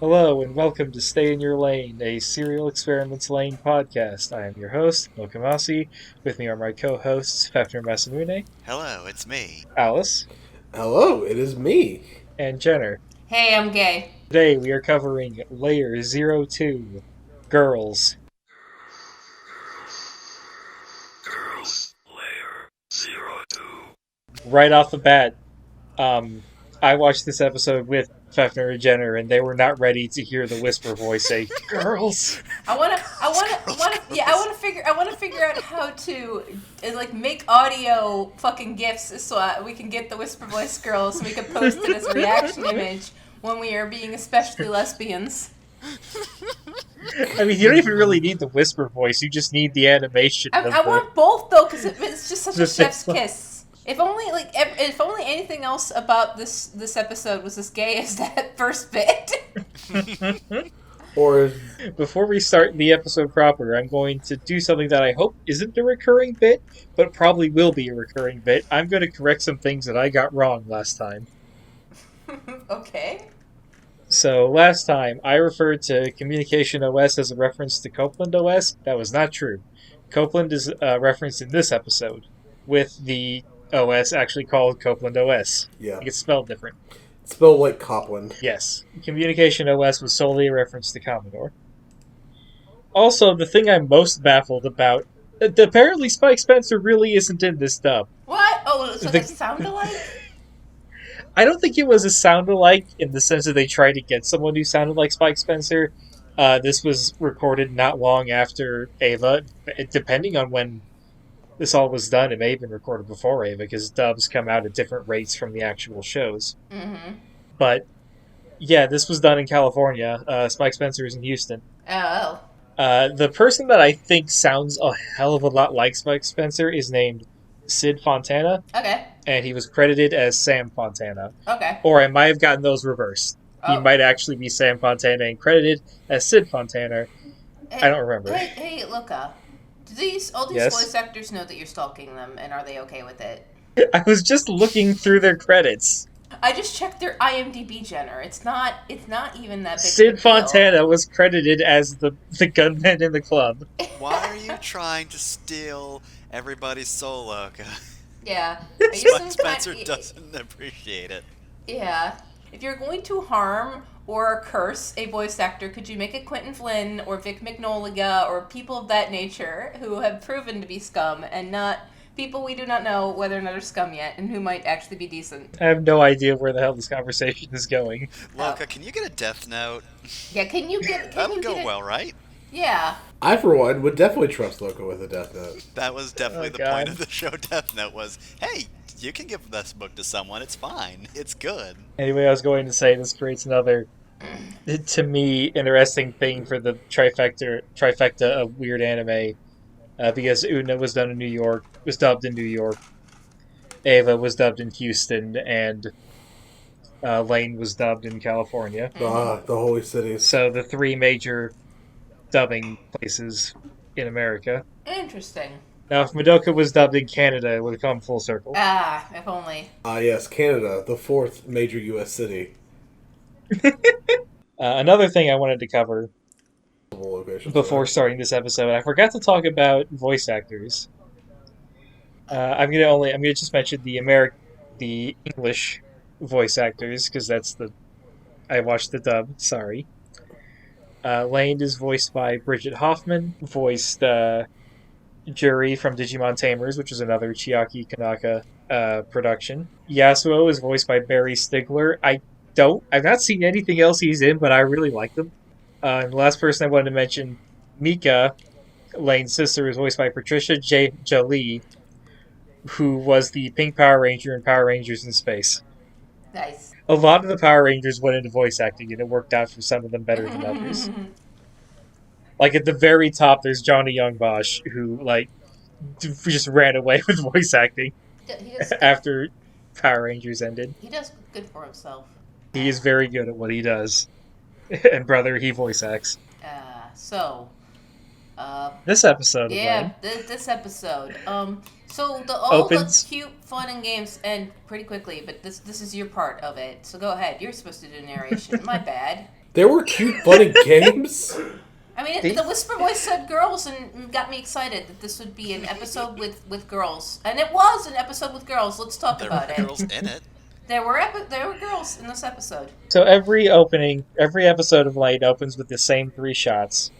Hello and welcome to Stay in Your Lane, a Serial Experiments Lane podcast. I am your host, Mokamasi. With me are my co-hosts, Fefner Masamune, Hello, it's me. Alice, Hello, it is me. and Jenner. Hey, I'm gay. Today we are covering Layer 02, Girls. Right off the bat, I watched this episode with Fefner and Jenner, and they were not ready to hear the whisper voice say, "Girls." I want to figure out how to make audio fucking gifs so we can get the whisper voice girls, so we can post it as a reaction image when we are being especially lesbians. I mean, you don't even really need the whisper voice; you just need the animation. I want both though, because it's just such a the chef's kiss. If only anything else about this episode was as gay as that first bit. Or Before we start the episode proper, I'm going to do something that I hope isn't a recurring bit, but probably will be a recurring bit. I'm going to correct some things that I got wrong last time. Okay. So, last time, I referred to Communication OS as a reference to Copeland OS. That was not true. Copeland is referenced in this episode, with the OS actually called Copeland OS. yeah, It's spelled different. it's spelled like Copland. Yes. Communication OS was solely a reference to Commodore. Also, the thing I'm most baffled about, apparently Spike Spencer really isn't in this dub. What? Oh, so The- they sound alike? I don't think it was a sound-alike in the sense that they tried to get someone who sounded like Spike Spencer. This was recorded not long after Ava. Depending on when this all was done, it may have been recorded before Ava, because dubs come out at different rates from the actual shows. Mm-hmm. But, yeah, this was done in California. Spike Spencer is in Houston. Oh. The person that I think sounds a hell of a lot like Spike Spencer is named Sid Fontana, Okay. and he was credited as Sam Fontana. Okay. Or I might have gotten those reversed. He Oh. might actually be Sam Fontana and credited as Sid Fontana. I don't remember. Hey, Luca. Do all these Yes? voice actors know that you're stalking them, and are they okay with it? I was just looking through their credits. I just checked their IMDb, Jenner. It's not even that big. Sid of a deal. Fontana was credited as the gunman in the club. Why are you trying to steal everybody's soul, Loka? Yeah. Spike Spencer doesn't appreciate it. Yeah. If you're going to harm or curse a voice actor, could you make it Quentin Flynn or Vic Mignogna or people of that nature who have proven to be scum, and not people we do not know whether or not are scum yet and who might actually be decent? I have no idea where the hell this conversation is going. Loka, can you get a death note? Yeah, can you get... That'll go well, right? Yeah. I, for one, would definitely trust Loco with a death note. That was definitely the God. point of the show Death Note was, hey, you can give this book to someone, it's fine. It's good. Anyway, I was going to say this creates another, to me, interesting thing for the trifecta of weird anime, because Una was dubbed in New York, Ava was dubbed in Houston, and Lain was dubbed in California. Ah, the holy cities. So the three major dubbing places in America. Interesting. Now, if Madoka was dubbed in Canada, it would come full circle. Ah, if only. Ah, yes, Canada, the fourth major U.S. city. Another thing I wanted to cover Location. before starting this episode, I forgot to talk about voice actors. I'm gonna just mention the English voice actors, because I watched the dub. Sorry. Lain is voiced by Bridget Hoffman, voiced Juri from Digimon Tamers, which is another Chiaki Kanaka production. Yasuo is voiced by Barry Stigler. I've not seen anything else he's in, but I really like them. And the last person I wanted to mention, Mika, Lane's sister, is voiced by Patricia Jolie, who was the Pink Power Ranger in Power Rangers in Space. Nice. A lot of the Power Rangers went into voice acting, and it worked out for some of them better than others. Like, at the very top, there's Johnny Young Bosch, who, just ran away with voice acting He does, after Power Rangers ended. he does good for himself. He is very good at what he does. And brother, he voice acts. So, This episode, yeah, Lain. this episode. So all the opens. cute fun and games end pretty quickly, but this is your part of it. So go ahead. You're supposed to do narration. My bad. There were cute, funny games. I mean, They- the Whisper Voice said girls and got me excited that this would be an episode with girls. And it was an episode with girls. Let's talk There about were it. girls in it. There were girls in this episode. So every episode of Lain opens with the same 3 shots.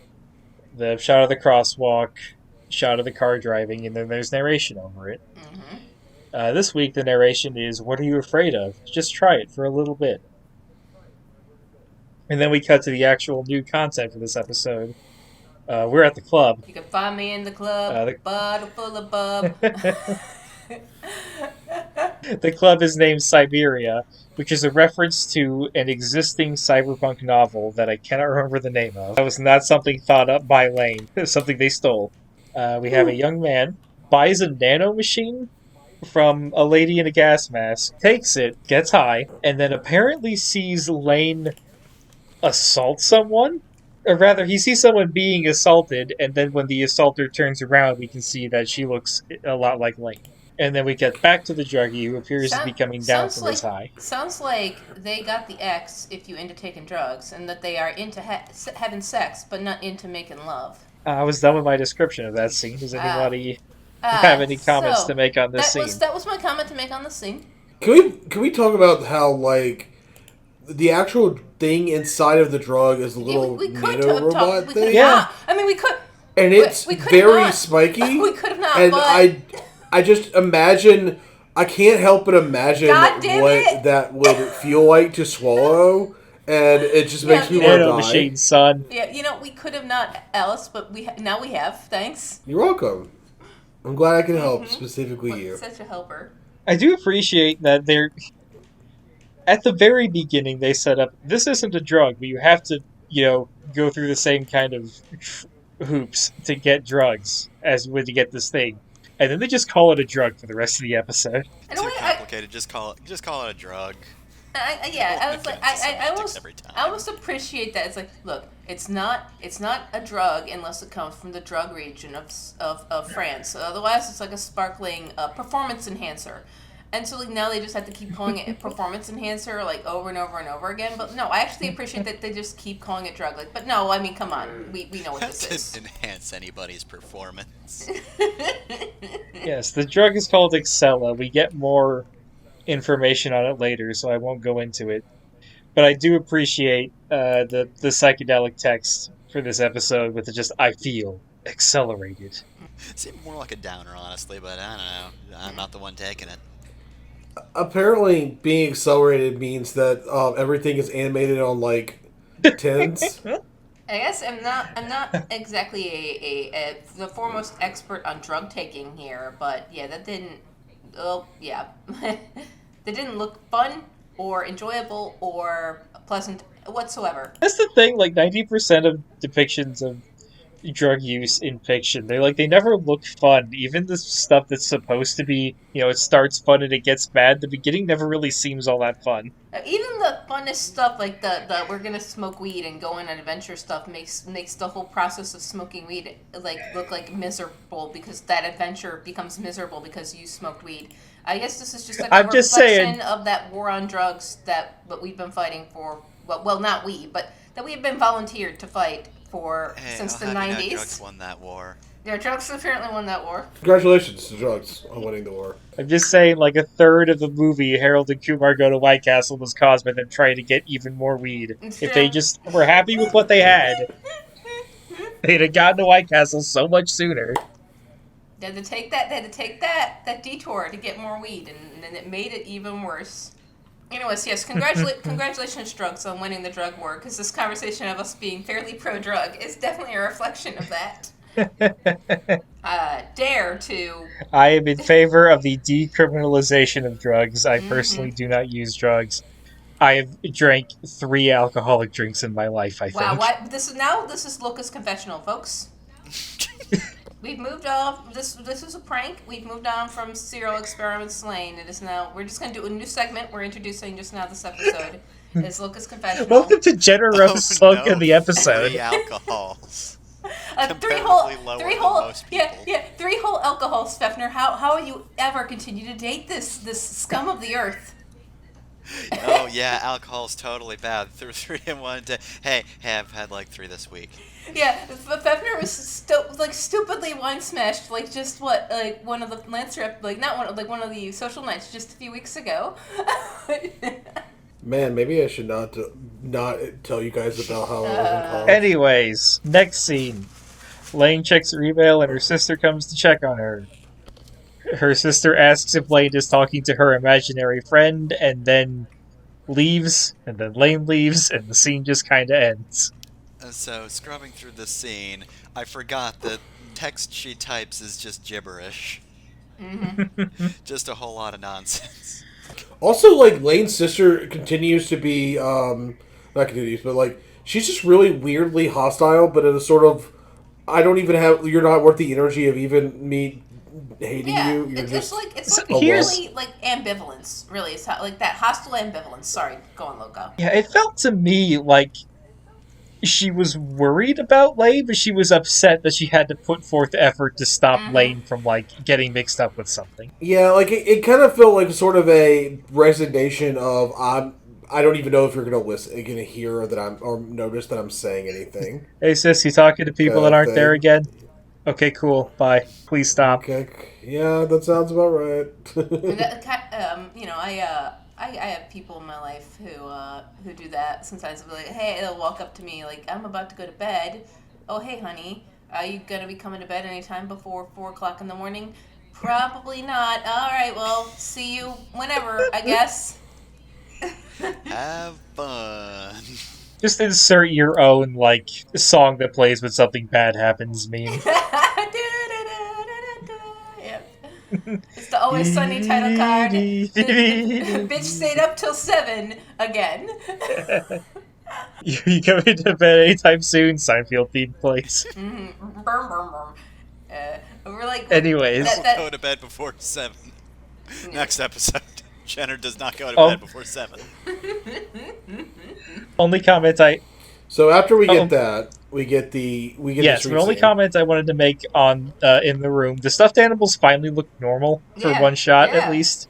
The shot of the crosswalk, shot of the car driving, and then there's narration over it. Mm-hmm. This week the narration is, "What are you afraid of? Just try it for a little bit." And then we cut to the actual new content for this episode. We're at the club. You can find me in the club, bottle full of bub. The club is named Siberia, which is a reference to an existing cyberpunk novel that I cannot remember the name of. That was not something thought up by Lain. It was something they stole. We have a young man, buys a nano machine from a lady in a gas mask, takes it, gets high, and then apparently sees Lain assault someone. Or rather, he sees someone being assaulted, and then when the assaulter turns around, we can see that she looks a lot like Lain. And then we get back to the druggie, who appears to be coming down from his high. Sounds like they got the X if you into taking drugs, and that they are into having sex, but not into making love. I was done with my description of that scene. Does anybody have any comments to make on this scene? That was my comment to make on the scene. Can we talk about how, like, the actual thing inside of the drug is a little we could nano have robot talked. We could thing? have not. I mean, we could. And it's we could very not. spiky. We could have not. And but I just imagine. I can't help but imagine God damn what it. that would feel like to swallow, and it just makes me want to Nano die. machine, son. yeah, we could have not, Alice, but now we have. Thanks. You're welcome. I'm glad I can help, specifically you. Such a helper. I do appreciate that they're... At the very beginning, they set up, this isn't a drug, but you have to, go through the same kind of hoops to get drugs as would to get this thing. And then they just call it a drug for the rest of the episode. And Too wait, complicated. Just call it a drug. I was like, I almost appreciate that. It's like, look, it's not a drug unless it comes from the drug region of France. Otherwise, it's like a sparkling performance enhancer. And so, like, now they just have to keep calling it performance enhancer, like, over and over and over again. But no, I actually appreciate that they just keep calling it drug. Like, but no, I mean, come on, we know what this is. That didn't enhance anybody's performance. Yes, the drug is called Excella. We get more information on it later, so I won't go into it. But I do appreciate the psychedelic text for this episode with the just, I feel accelerated. Seemed more like a downer, honestly, but I don't know. I'm not the one taking it. Apparently, being accelerated means that everything is animated on, like, tens. I guess I'm not exactly the foremost expert on drug taking here, but yeah, that didn't. Oh yeah, that didn't look fun or enjoyable or pleasant whatsoever. That's the thing, like 90% of depictions of drug use in fiction, they never look fun. Even the stuff that's supposed to be, it starts fun and it gets bad, the beginning never really seems all that fun. Even the funnest stuff, like the we're gonna smoke weed and go on an adventure stuff, makes the whole process of smoking weed look like miserable, because that adventure becomes miserable because you smoked weed. I guess this is just like a reflection of that war on drugs that we've been fighting for. Well, not we, but that we've been volunteered to fight for since the 90s. Drugs won that war. Yeah, drugs apparently won that war. Congratulations to drugs on winning the war. I'm just saying, like, a third of the movie Harold and Kumar Go to White Castle was caused by them trying to get even more weed. If they just were happy with what they had, they'd have gotten to White Castle so much sooner. They had to take that detour to get more weed, and then it made it even worse. Anyways, yes, congratulations, drugs, on winning the drug war, because this conversation of us being fairly pro-drug is definitely a reflection of that. Dare to... I am in favor of the decriminalization of drugs. I personally do not use drugs. I have drank 3 alcoholic drinks in my life, I think. Wow, this is Luca's confessional, folks. We've moved off. This is a prank. We've moved on from Serial Experiments Lain. It is now. We're just going to do a new segment. We're introducing just now this episode. Is Luca's confessional. Welcome to Generous Slug in the episode. 3 alcohols. comparatively lower than most people. Yeah, 3 whole alcohols, Fefner. How will you ever continue to date this scum of the earth? Oh yeah, alcohol's totally bad. Through 3 in one day. Hey, I've had like 3 this week. Yeah, Fefner was stupidly wine smashed, like just what, like one of the Lancer, like not one, like one of the social nights just a few weeks ago. Man, maybe I should not tell you guys about how I was in college. Anyways, next scene. Lain checks her email and her sister comes to check on her. Her sister asks if Lain is talking to her imaginary friend and then leaves, and then Lain leaves, and the scene just kind of ends. So, scrubbing through the scene, I forgot that text she types is just gibberish. Just a whole lot of nonsense. Also, like, Lane's sister continues to be, not continues, but, like, she's just really weirdly hostile, but in a sort of, I don't even have, you're not worth the energy of even me hating you. You're it's like here's- really, like, ambivalence, really. It's like that hostile ambivalence. Sorry, go on, Loco. Yeah, it felt to me like she was worried about Lain, but she was upset that she had to put forth effort to stop Lain from, like, getting mixed up with something. Yeah, like, it kind of felt like sort of a resignation of, I don't even know if you're gonna hear that or notice that I'm saying anything. Hey sis, you talking to people that aren't there thing. again? Okay, cool. Bye. Please stop. Okay, yeah, that sounds about right. And that, you know, I have people in my life who do that sometimes. They'll be like, hey, they'll walk up to me like, I'm about to go to bed. Oh, hey, honey, are you gonna be coming to bed anytime before 4:00 in the morning? Probably not. All right, well, see you whenever, I guess. Have fun. Just insert your own, like, song that plays when something bad happens meme. It's the Always Sunny title card. Bitch stayed up till 7 again. You coming to bed anytime soon? Seinfeld theme plays. We're like, Anyways. Go to bed before 7. Next episode. Jenner does not go to bed before 7. Only comment I... So after we get that, we get Yes, the the only comment I wanted to make on in the room, the stuffed animals finally look normal for one shot, at least.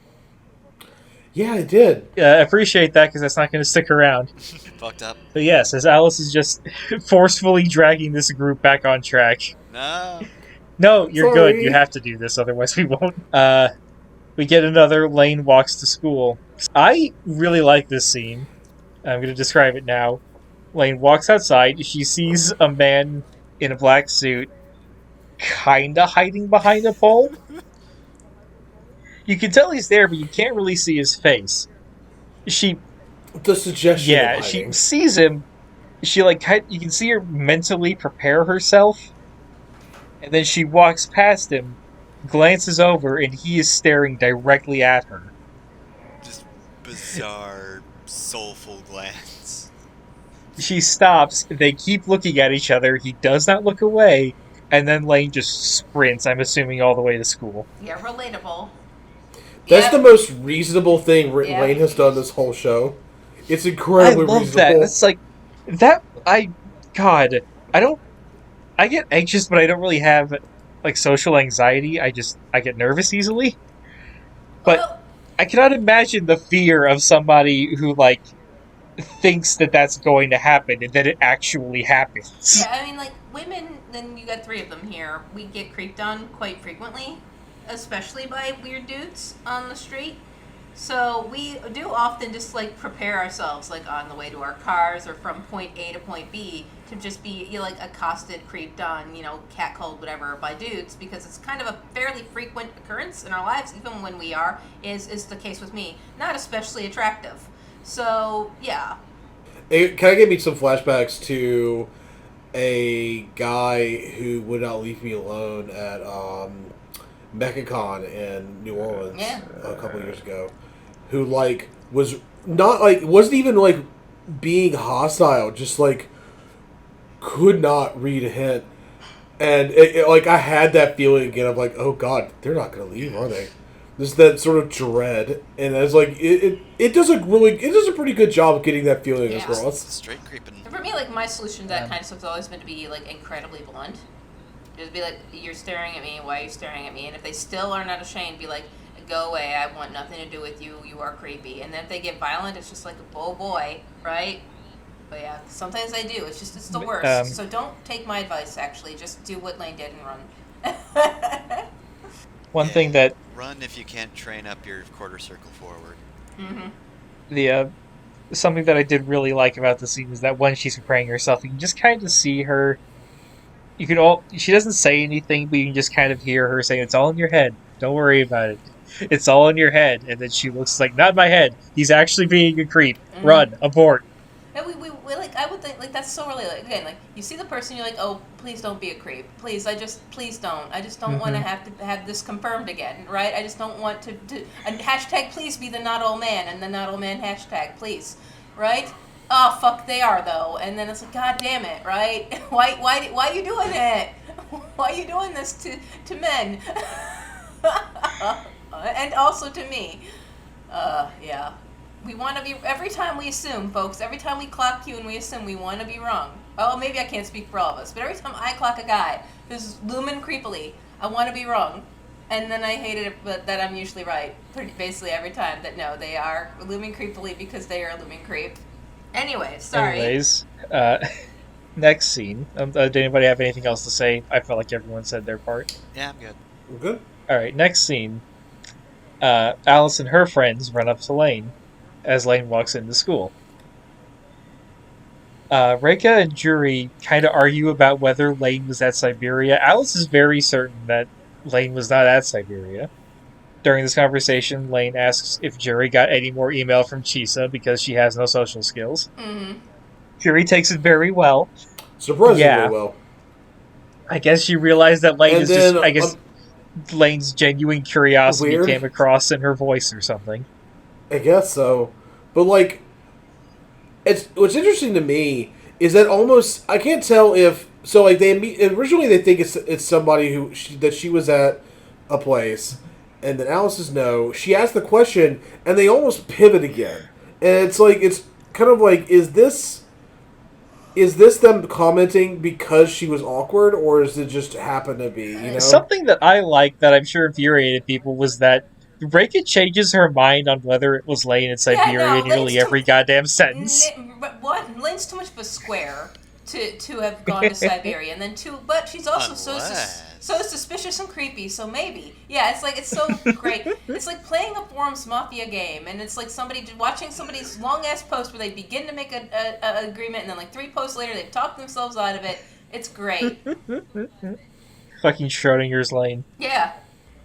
Yeah, I did. I appreciate that, because that's not going to stick around. Fucked up. But yes, as Alice is just forcefully dragging this group back on track. No. No, you're Sorry. good. You have to do this, otherwise we won't. We get another Lain walks to school. I really like this scene. I'm going to describe it now. Lain walks outside. She sees a man in a black suit kinda hiding behind a pole. You can tell he's there, but you can't really see his face. The suggestion of she hiding. sees him. She, like, you can see her mentally prepare herself. And then she walks past him, glances over, and he is staring directly at her. Just bizarre, soulful glance. She stops, they keep looking at each other, he does not look away, and then Lain just sprints, I'm assuming, all the way to school. Yeah, relatable. That's the most reasonable thing Lain has done this whole show. It's incredibly I love reasonable. that. That's like... God, I get anxious, but I don't really have, like, social anxiety. I get nervous easily. But I cannot imagine the fear of somebody who, like, thinks that that's going to happen, and then it actually happens. Yeah, I mean, like, women, then you got 3 of them here, we get creeped on quite frequently, especially by weird dudes on the street. So we do often just, like, prepare ourselves, like, on the way to our cars or from point A to point B to just be, like, accosted, creeped on, catcalled, whatever, by dudes, because it's kind of a fairly frequent occurrence in our lives, even when we are, is the case with me. Not especially attractive. So, yeah. It kind of gave me some flashbacks to a guy who would not leave me alone at MechaCon in New Orleans a couple years ago, who, like, was not, like, wasn't even, like, being hostile, just, like, could not read a hint. And, like, I had that feeling again of, like, oh, God, they're not going to leave, are they? There's that sort of dread, and it's like it does a pretty good job of getting that feeling as well. Straight creeping. And for me, like, my solution to that kind of stuff has always been to be, like, incredibly blunt. Just be like, you're staring at me. Why are you staring at me? And if they still are not ashamed, be like, go away. I want nothing to do with you. You are creepy. And then if they get violent, it's just like, oh boy, right? But yeah, sometimes I do. It's the worst. So don't take my advice. Actually, just do what Lain did and run. One Yeah. thing that Run if you can't train up your quarter circle forward. Mm-hmm. the something that I did really like about the scene is that when she's preparing herself, you can just kind of see her. You can all. She doesn't say anything, but you can just kind of hear her saying, "It's all in your head. Don't worry about it. It's all in your head." And then she looks like, "Not in my head. He's actually being a creep. Mm-hmm. Run, abort." And we like, I would think, like, that's so really, like, again, like, you see the person, you're like, oh, please don't be a creep. Please, please don't. I just don't want Mm-hmm. to have this confirmed again, right? I just don't want to and hashtag please be the not all man, and the not all man hashtag, please, right? Oh, fuck, they are, though. And then it's like, god damn it, right? Why are you doing it? Why are you doing this to men? And also to me. Yeah. We want to be, every time we assume, folks, every time we clock you and we assume, we want to be wrong. Oh, maybe I can't speak for all of us, but every time I clock a guy who's looming creepily, I want to be wrong. And then I hate it but that I'm usually right, basically every time, that no, they are looming creepily because they are a looming creep. Anyway, sorry. Anyways, next scene. Did anybody have anything else to say? I felt like everyone said their part. Yeah, I'm good. I'm good. All right, next scene. Alice and her friends run up to Lain as Lain walks into school. Reika and Juri kind of argue about whether Lain was at Siberia. Alice is very certain that Lain was not at Siberia. During this conversation, Lain asks if Juri got any more email from Chisa because she has no social skills. Mm-hmm. Juri takes it very well. Surprisingly Yeah. well. I guess she realized that Lain And is then, just. I guess Lane's genuine curiosity weird. came across in her voice or something. I guess so. But, like, what's interesting to me is that almost, I can't tell if, so, like, originally they think it's somebody that she was at a place, and then Alice says no. She asks the question, and they almost pivot again. And it's like, it's kind of like, is this them commenting because she was awkward, or is it just happen to be, you know? Something that I liked that I'm sure infuriated people was that Reika changes her mind on whether it was Lain in Siberia in nearly every goddamn sentence. What? Lane's too much of a square to have gone to Siberia, and then but she's also so suspicious and creepy. So maybe, yeah, it's so great. It's like playing a Forums Mafia game, and it's like watching somebody's long ass post where they begin to make a agreement, and then like 3 posts later they've talked themselves out of it. It's great. Fucking Schrodinger's Lain. Yeah.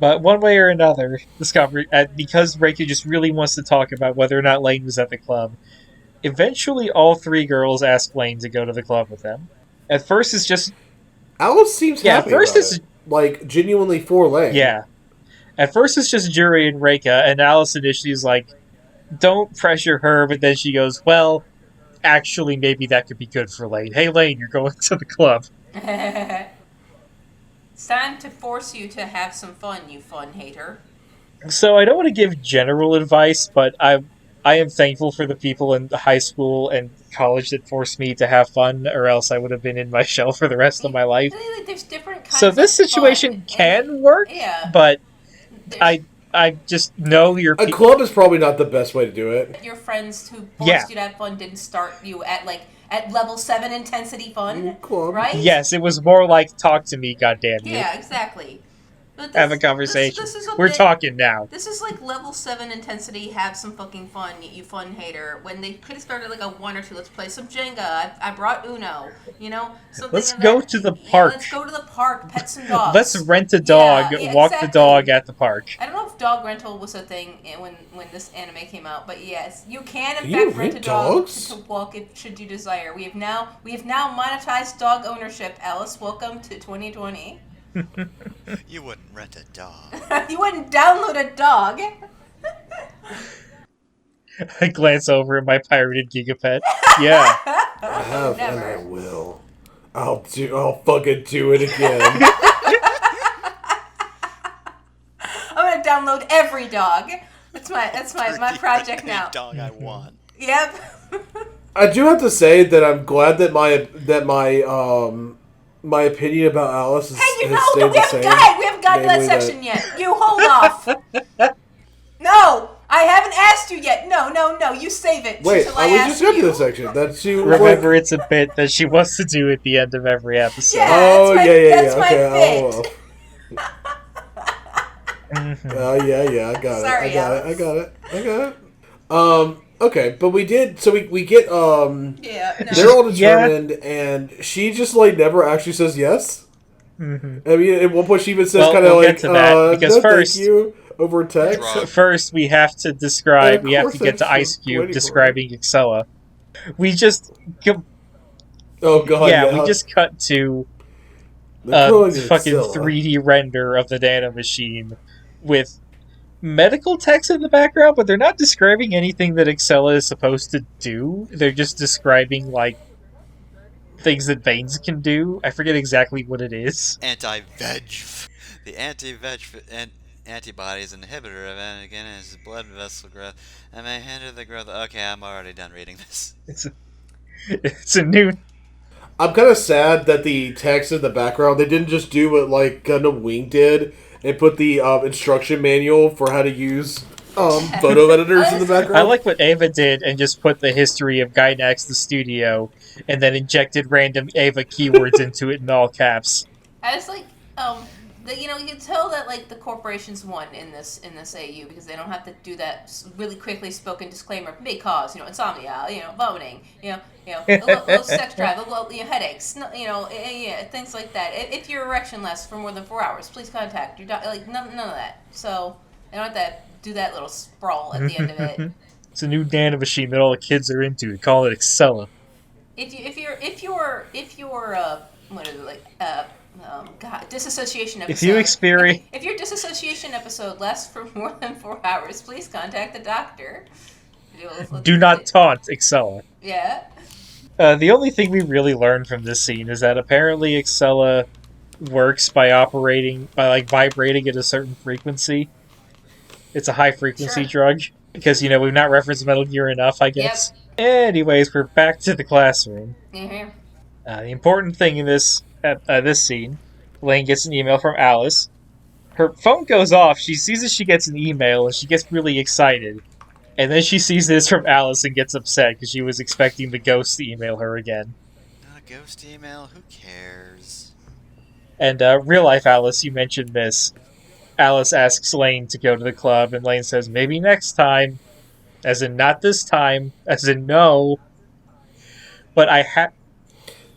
But one way or another, because Reika just really wants to talk about whether or not Lain was at the club, eventually all 3 girls ask Lain to go to the club with them. At first it's just... Alice seems happy first about it's it. Like, genuinely for Lain. Yeah. At first it's just Juri and Reika, and Alice initially is like, don't pressure her, but then she goes, well, actually maybe that could be good for Lain. Hey Lain, you're going to the club. It's time to force you to have some fun, you fun hater. So I don't want to give general advice, but I am thankful for the people in high school and college that forced me to have fun, or else I would have been in my shell for the rest of my life. There's different kinds So this of situation fun, can work, yeah, but I just know your A club is probably not the best way to do it. your friends who forced you to have fun didn't start you at level 7 intensity fun, Club. right? Yes, it was more like talk to me, goddamn you. Yeah, exactly. But Have a conversation. This is We're talking now. This is like level 7 intensity. Have some fucking fun, you fun hater. When they could have started like a 1 or 2. Let's play some Jenga. I brought Uno. You know, something. Let's go to the park. Let's go to the park. Pet some dogs. Let's rent a dog. Yeah, walk exactly. the dog at the park. I don't know if dog rental was a thing when this anime came out, but yes, you can in You fact rent a rent dog dogs? to walk it should you desire. We have now monetized dog ownership. Alice, welcome to 2020. You wouldn't rent a dog. You wouldn't download a dog. I glance over at my pirated Gigapet. Yeah. I have, Never. and I will. I'll fucking do it again. I'm gonna download every dog. That's my project now. Dog I want. Yep. I do have to say that I'm glad that my opinion about Alice Hey, you has know, stayed we the haven't same. gotten to that Namely section yet. You hold off. No, I haven't asked you yet. No. You save it Wait, until I I was ask just got to you. this section. That's you. Remember, it's a bit that she wants to do at the end of every episode. Yeah, Oh, that's my Okay, bit. Yeah. I got Sorry, it. I Alex. got it. Okay, but we did. So we get. Yeah, no. They're all Yeah. determined, and she just like never actually says yes. Mm-hmm. I mean, at one point she even says Well, kind of we'll like, get to that, because no, first- thank you, over text. Drug. First, we have to And describe. of We have course to get to I'm Ice Cube waiting for describing Excella. We just, Oh god, we just cut to They're calling it fucking Scylla. 3D render of the nanomachine with medical text in the background, but they're not describing anything that Excella is supposed to do. They're just describing like things that veins can do. I forget exactly what it is. Anti-veg. The anti-veg antibodies inhibitor of antigen blood vessel growth and may hinder the growth. Okay, I'm already done reading this. It's a new. I'm kind of sad that the text in the background, they didn't just do what like Gundam Wing did and put the instruction manual for how to use photo editors in the background. I like what Ava did and just put the history of Gynax the studio and then injected random Ava keywords into it in all caps. I was like, you can tell that like the corporations won in this AU because they don't have to do that really quickly spoken disclaimer may cause insomnia, vomiting, low sex drive, low headaches, things like that. If your erection lasts for more than 4 hours, please contact your doctor. Like none of that. So they don't have to do that little sprawl at the end of it. It's a new nanomachine that all the kids are into. We call it Excella. If you're what is it like disassociation episode. If your disassociation episode lasts for more than 4 hours, please contact the doctor. Do not taunt Excella. Yeah. The only thing we really learned from this scene is that apparently Excella works by vibrating at a certain frequency. It's a high frequency drug. Because, we've not referenced Metal Gear enough, I guess. Yep. Anyways, we're back to the classroom. Mm-hmm. The important thing in this scene, Lain gets an email from Alice. Her phone goes off. She sees that she gets an email, and she gets really excited. And then she sees this from Alice and gets upset, because she was expecting the ghost to email her again. Not a ghost email? Who cares? And real-life Alice, you mentioned this. Alice asks Lain to go to the club, and Lain says, maybe next time. As in, not this time. As in, no. But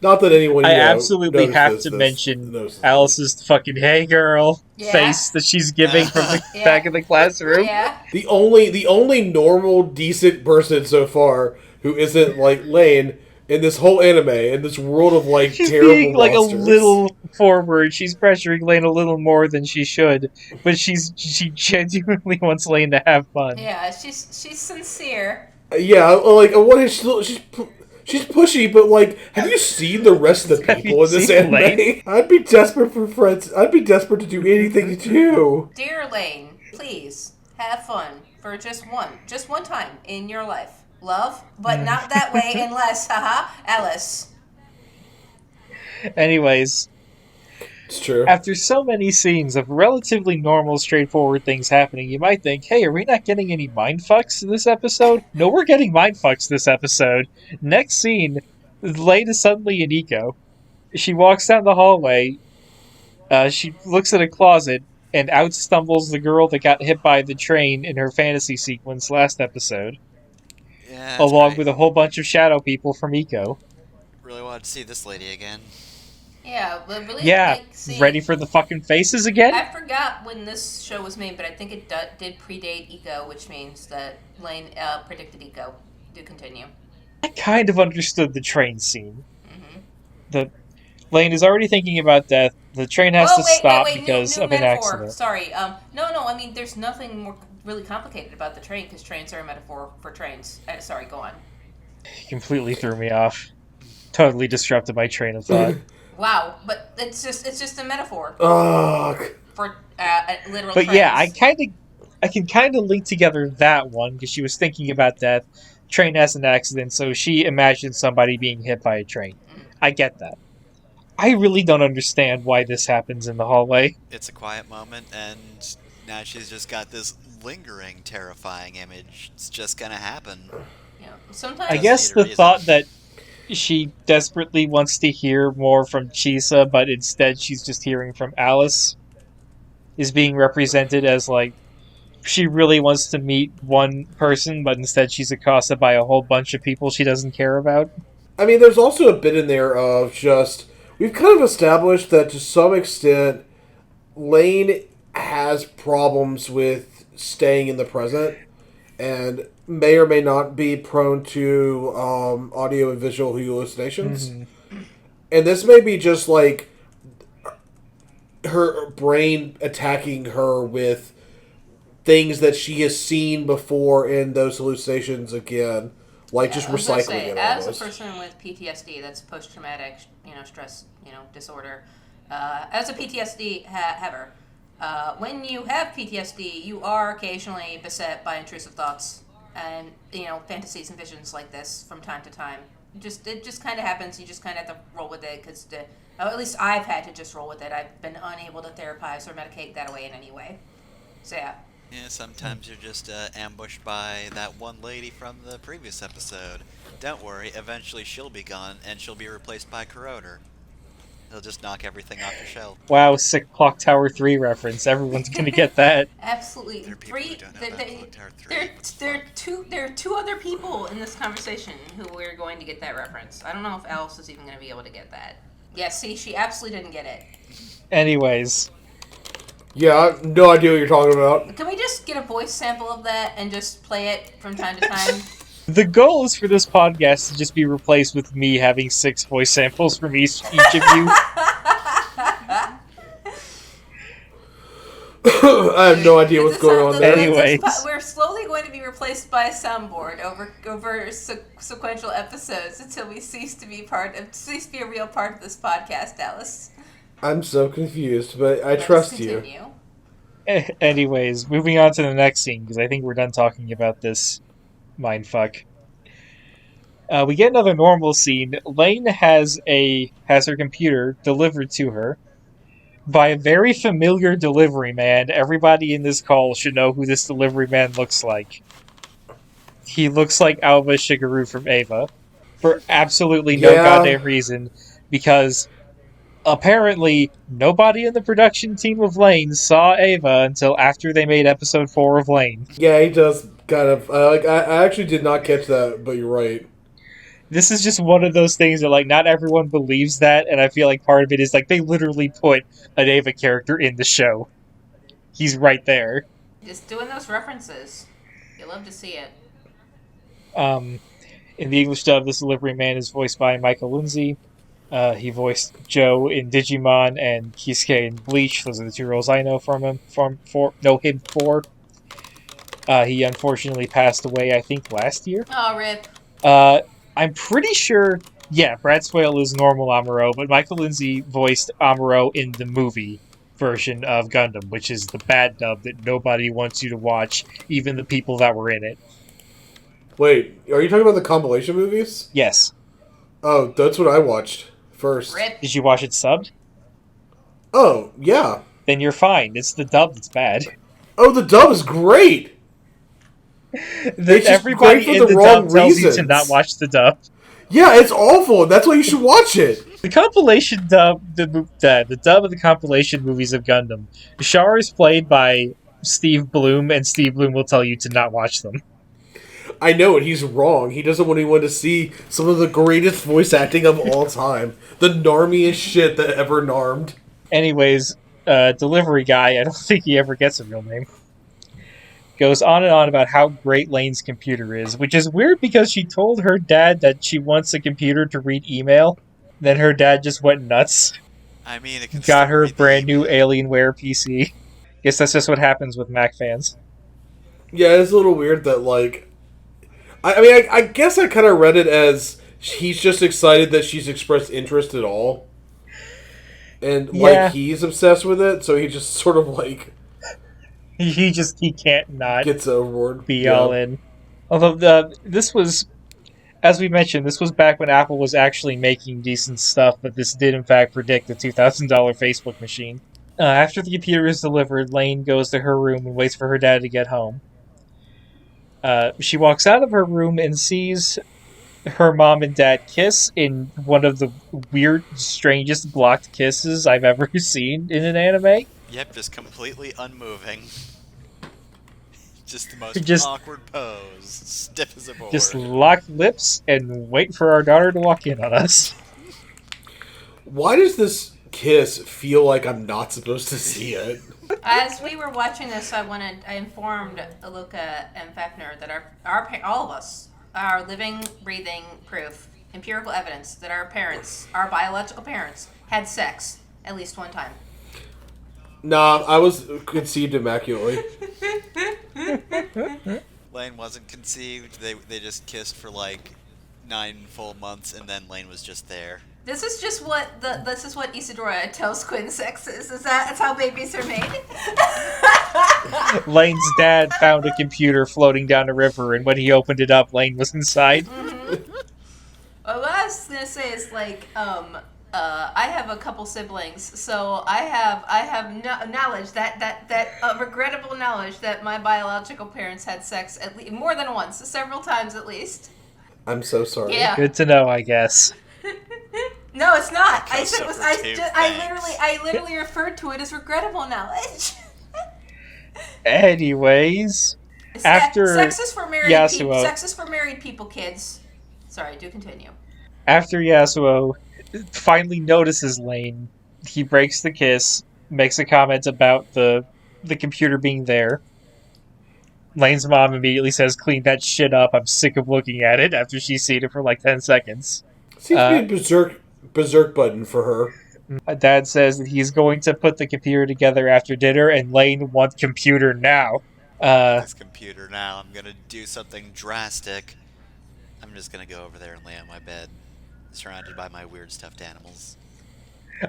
not that anyone. I absolutely have to mention Alice's fucking "Hey girl" face that she's giving from the back of the classroom. Yeah. The only normal, decent person so far who isn't like Lain in this whole anime, in this world of like she's terrible being like monsters. A little forward. She's pressuring Lain a little more than she should, but she genuinely wants Lain to have fun. Yeah, she's sincere. Yeah, like what is she's pushy, but like, have you seen the rest of the people in this anime? Lain? I'd be desperate for friends. I'd be desperate to do anything too. Dear Lain, please have fun for just one time in your life. Love, but not that way unless, Alice. Anyways, it's true. After so many scenes of relatively normal, straightforward things happening, you might think, hey, are we not getting any mindfucks this episode? No, we're getting mindfucks this episode. Next scene, Lain is suddenly in Eco. She walks down the hallway, she looks at a closet, and out stumbles the girl that got hit by the train in her fantasy sequence last episode. Yeah, along with a whole bunch of shadow people from Eco. Really wanted to see this lady again. Yeah, but really, ready for the fucking faces again? I forgot when this show was made, but I think it did predate Eco, which means that Lain predicted Eco. Do continue. I kind of understood the train scene. Mm-hmm. Lain is already thinking about death. The train has to stop because of an accident. Sorry. No. I mean, there's nothing more really complicated about the train because trains are a metaphor for trains. Sorry, go on. He completely threw me off. Totally disrupted my train of thought. Wow, but it's just a metaphor. For literal. But trains. yeah, I can kind of link together that one because she was thinking about death. Train has an accident, so she imagined somebody being hit by a train. I get that. I really don't understand why this happens in the hallway. It's a quiet moment, and now she's just got this lingering, terrifying image. It's just gonna happen. You know, I Doesn't sometimes guess need a the reason. thought that she desperately wants to hear more from Chisa, but instead she's just hearing from Alice, is being represented as like she really wants to meet one person, but instead she's accosted by a whole bunch of people she doesn't care about. I mean, there's also a bit in there of just we've kind of established that to some extent, Lain has problems with staying in the present, and may or may not be prone to audio and visual hallucinations. Mm-hmm. And this may be just like her brain attacking her with things that she has seen before in those hallucinations again, like just I was gonna recycling say, it as a almost. person with PTSD, that's post-traumatic, stress, disorder. As a PTSD haver, when you have PTSD, you are occasionally beset by intrusive thoughts and fantasies and visions like this from time to time. It just kind of happens. You just kind of have to roll with it because, at least I've had to just roll with it. I've been unable to therapize or medicate that away in any way. So yeah. Yeah, sometimes you're just ambushed by that one lady from the previous episode. Don't worry, eventually she'll be gone, and she'll be replaced by Corroder. He'll just knock everything off your shelf. Wow, sick Clock Tower 3 reference. Everyone's gonna get that. Absolutely. There are people who don't know about Clock Tower 3. There are two other people in this conversation who we're going to get that reference. I don't know if Alice is even going to be able to get that. Yeah, see, she absolutely didn't get it. Anyways, Yeah, I have no idea what you're talking about. Can we just get a voice sample of that and just play it from time to time? the goal is for this podcast to just be replaced with me having 6 voice samples from each of you. I have no idea what's going on there. Anyways. We're slowly going to be replaced by a soundboard over sequential episodes until we cease to be a real part of this podcast, Alice. I'm so confused, but I Let us trust you. continue. Anyways, moving on to the next scene, because I think we're done talking about this mindfuck. We get another normal scene. Lain has her computer delivered to her by a very familiar delivery man. Everybody in this call should know who this delivery man looks like. He looks like Alba Shigeru from Ava. For absolutely no goddamn reason. Because apparently nobody in the production team of Lain saw Ava until after they made episode 4 of Lain. Yeah, he does kind of. I actually did not catch that, but you're right. This is just one of those things that, like, not everyone believes that, and I feel like part of it is, like, they literally put an Ava character in the show. He's right there. Just doing those references. You love to see it. In the English dub, this delivery man is voiced by Michael Lindsay. He voiced Joe in Digimon and Kisuke in Bleach. Those are the 2 roles I know him for. He unfortunately passed away, I think, last year. Oh, rip. I'm pretty sure, yeah, Brad Swale is normal Amuro, but Michael Lindsay voiced Amuro in the movie version of Gundam, which is the bad dub that nobody wants you to watch, even the people that were in it. Wait, are you talking about the compilation movies? Yes. Oh, that's what I watched first. Rip. Did you watch it subbed? Oh, yeah. Then you're fine. It's the dub that's bad. Oh, the dub is great! It's just Everybody great for in the the wrong dub tells you to reasons. not watch the dub. Yeah, it's awful. That's why you should watch it. The compilation dub, the dub of the compilation movies of Gundam, Char is played by Steve Bloom, and Steve Bloom will tell you to not watch them. I know it. He's wrong. He doesn't want anyone to see some of the greatest voice acting of all time. The narmiest shit that ever narmed. Anyways, delivery guy, I don't think he ever gets a real name, goes on and on about how great Lane's computer is, which is weird because she told her dad that she wants a computer to read email. Then her dad just went nuts. I mean, it can Got still her a read the brand new email. Alienware PC. Guess that's just what happens with Mac fans. Yeah, it's a little weird that, like... I guess I kind of read it as he's just excited that she's expressed interest at all. And, Yeah. like, he's obsessed with it, so he just sort of, like... He can't not Gets overboard. be all in. Although this was As we mentioned, this was back when Apple was actually making decent stuff, but this did in fact predict the $2,000 Facebook machine. After the computer is delivered, Lain goes to her room and waits for her dad to get home. She walks out of her room and sees her mom and dad kiss in one of the weird, strangest blocked kisses I've ever seen in an anime. Yep, just completely unmoving. Just the most Just awkward pose, stiff as a board. Just lock lips and wait for our daughter to walk in on us. Why does this kiss feel like I'm not supposed to see it? As we were watching this, I informed Luca and Fafner that all of us are living, breathing proof, empirical evidence that our parents, our biological parents, had sex at least one time. Nah, I was conceived immaculately. Lain wasn't conceived. They just kissed for like 9 full months, and then Lain was just there. This is just what Isadora tells Quinn sex is. That's how babies are made. Lane's dad found a computer floating down a river, and when he opened it up, Lain was inside. Mm-hmm. What I was gonna say is like, I have a couple siblings, so I have knowledge that regrettable knowledge that my biological parents had sex at least more than once, several times at least. I'm so sorry. Yeah. Good to know, I guess. No, it's not. I said it was. Thanks. I literally referred to it as regrettable knowledge. Anyways, after sex is for married Yasuo, people. Sex is for married people, kids. Sorry, do continue. After Yasuo finally notices Lain, he breaks the kiss, makes a comment about the computer being there. Lane's mom immediately says, "Clean that shit up. I'm sick of looking at it." After she's seen it for like 10 seconds. Seems to be a berserk button for her. Dad says that he's going to put the computer together after dinner, and Lain wants computer now. This computer now. I'm gonna do something drastic. I'm just gonna go over there and lay on my bed, surrounded by my weird stuffed animals.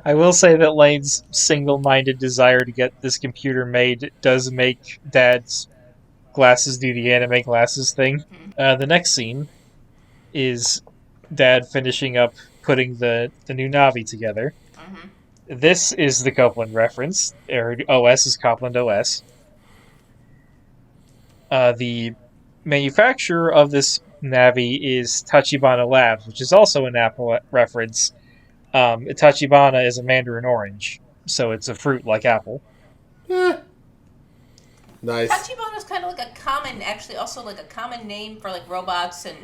I will say that Lane's single-minded desire to get this computer made does make Dad's glasses do the anime glasses thing. The next scene is Dad finishing up putting the new Navi together. Mm-hmm. This is the Copeland reference, or OS is Copeland OS. The manufacturer of this Navi is Tachibana Labs, which is also an Apple reference. Tachibana is a mandarin orange, so it's a fruit like apple. Nice. Tachibana is kind of like a common, actually also like a common name for like robots and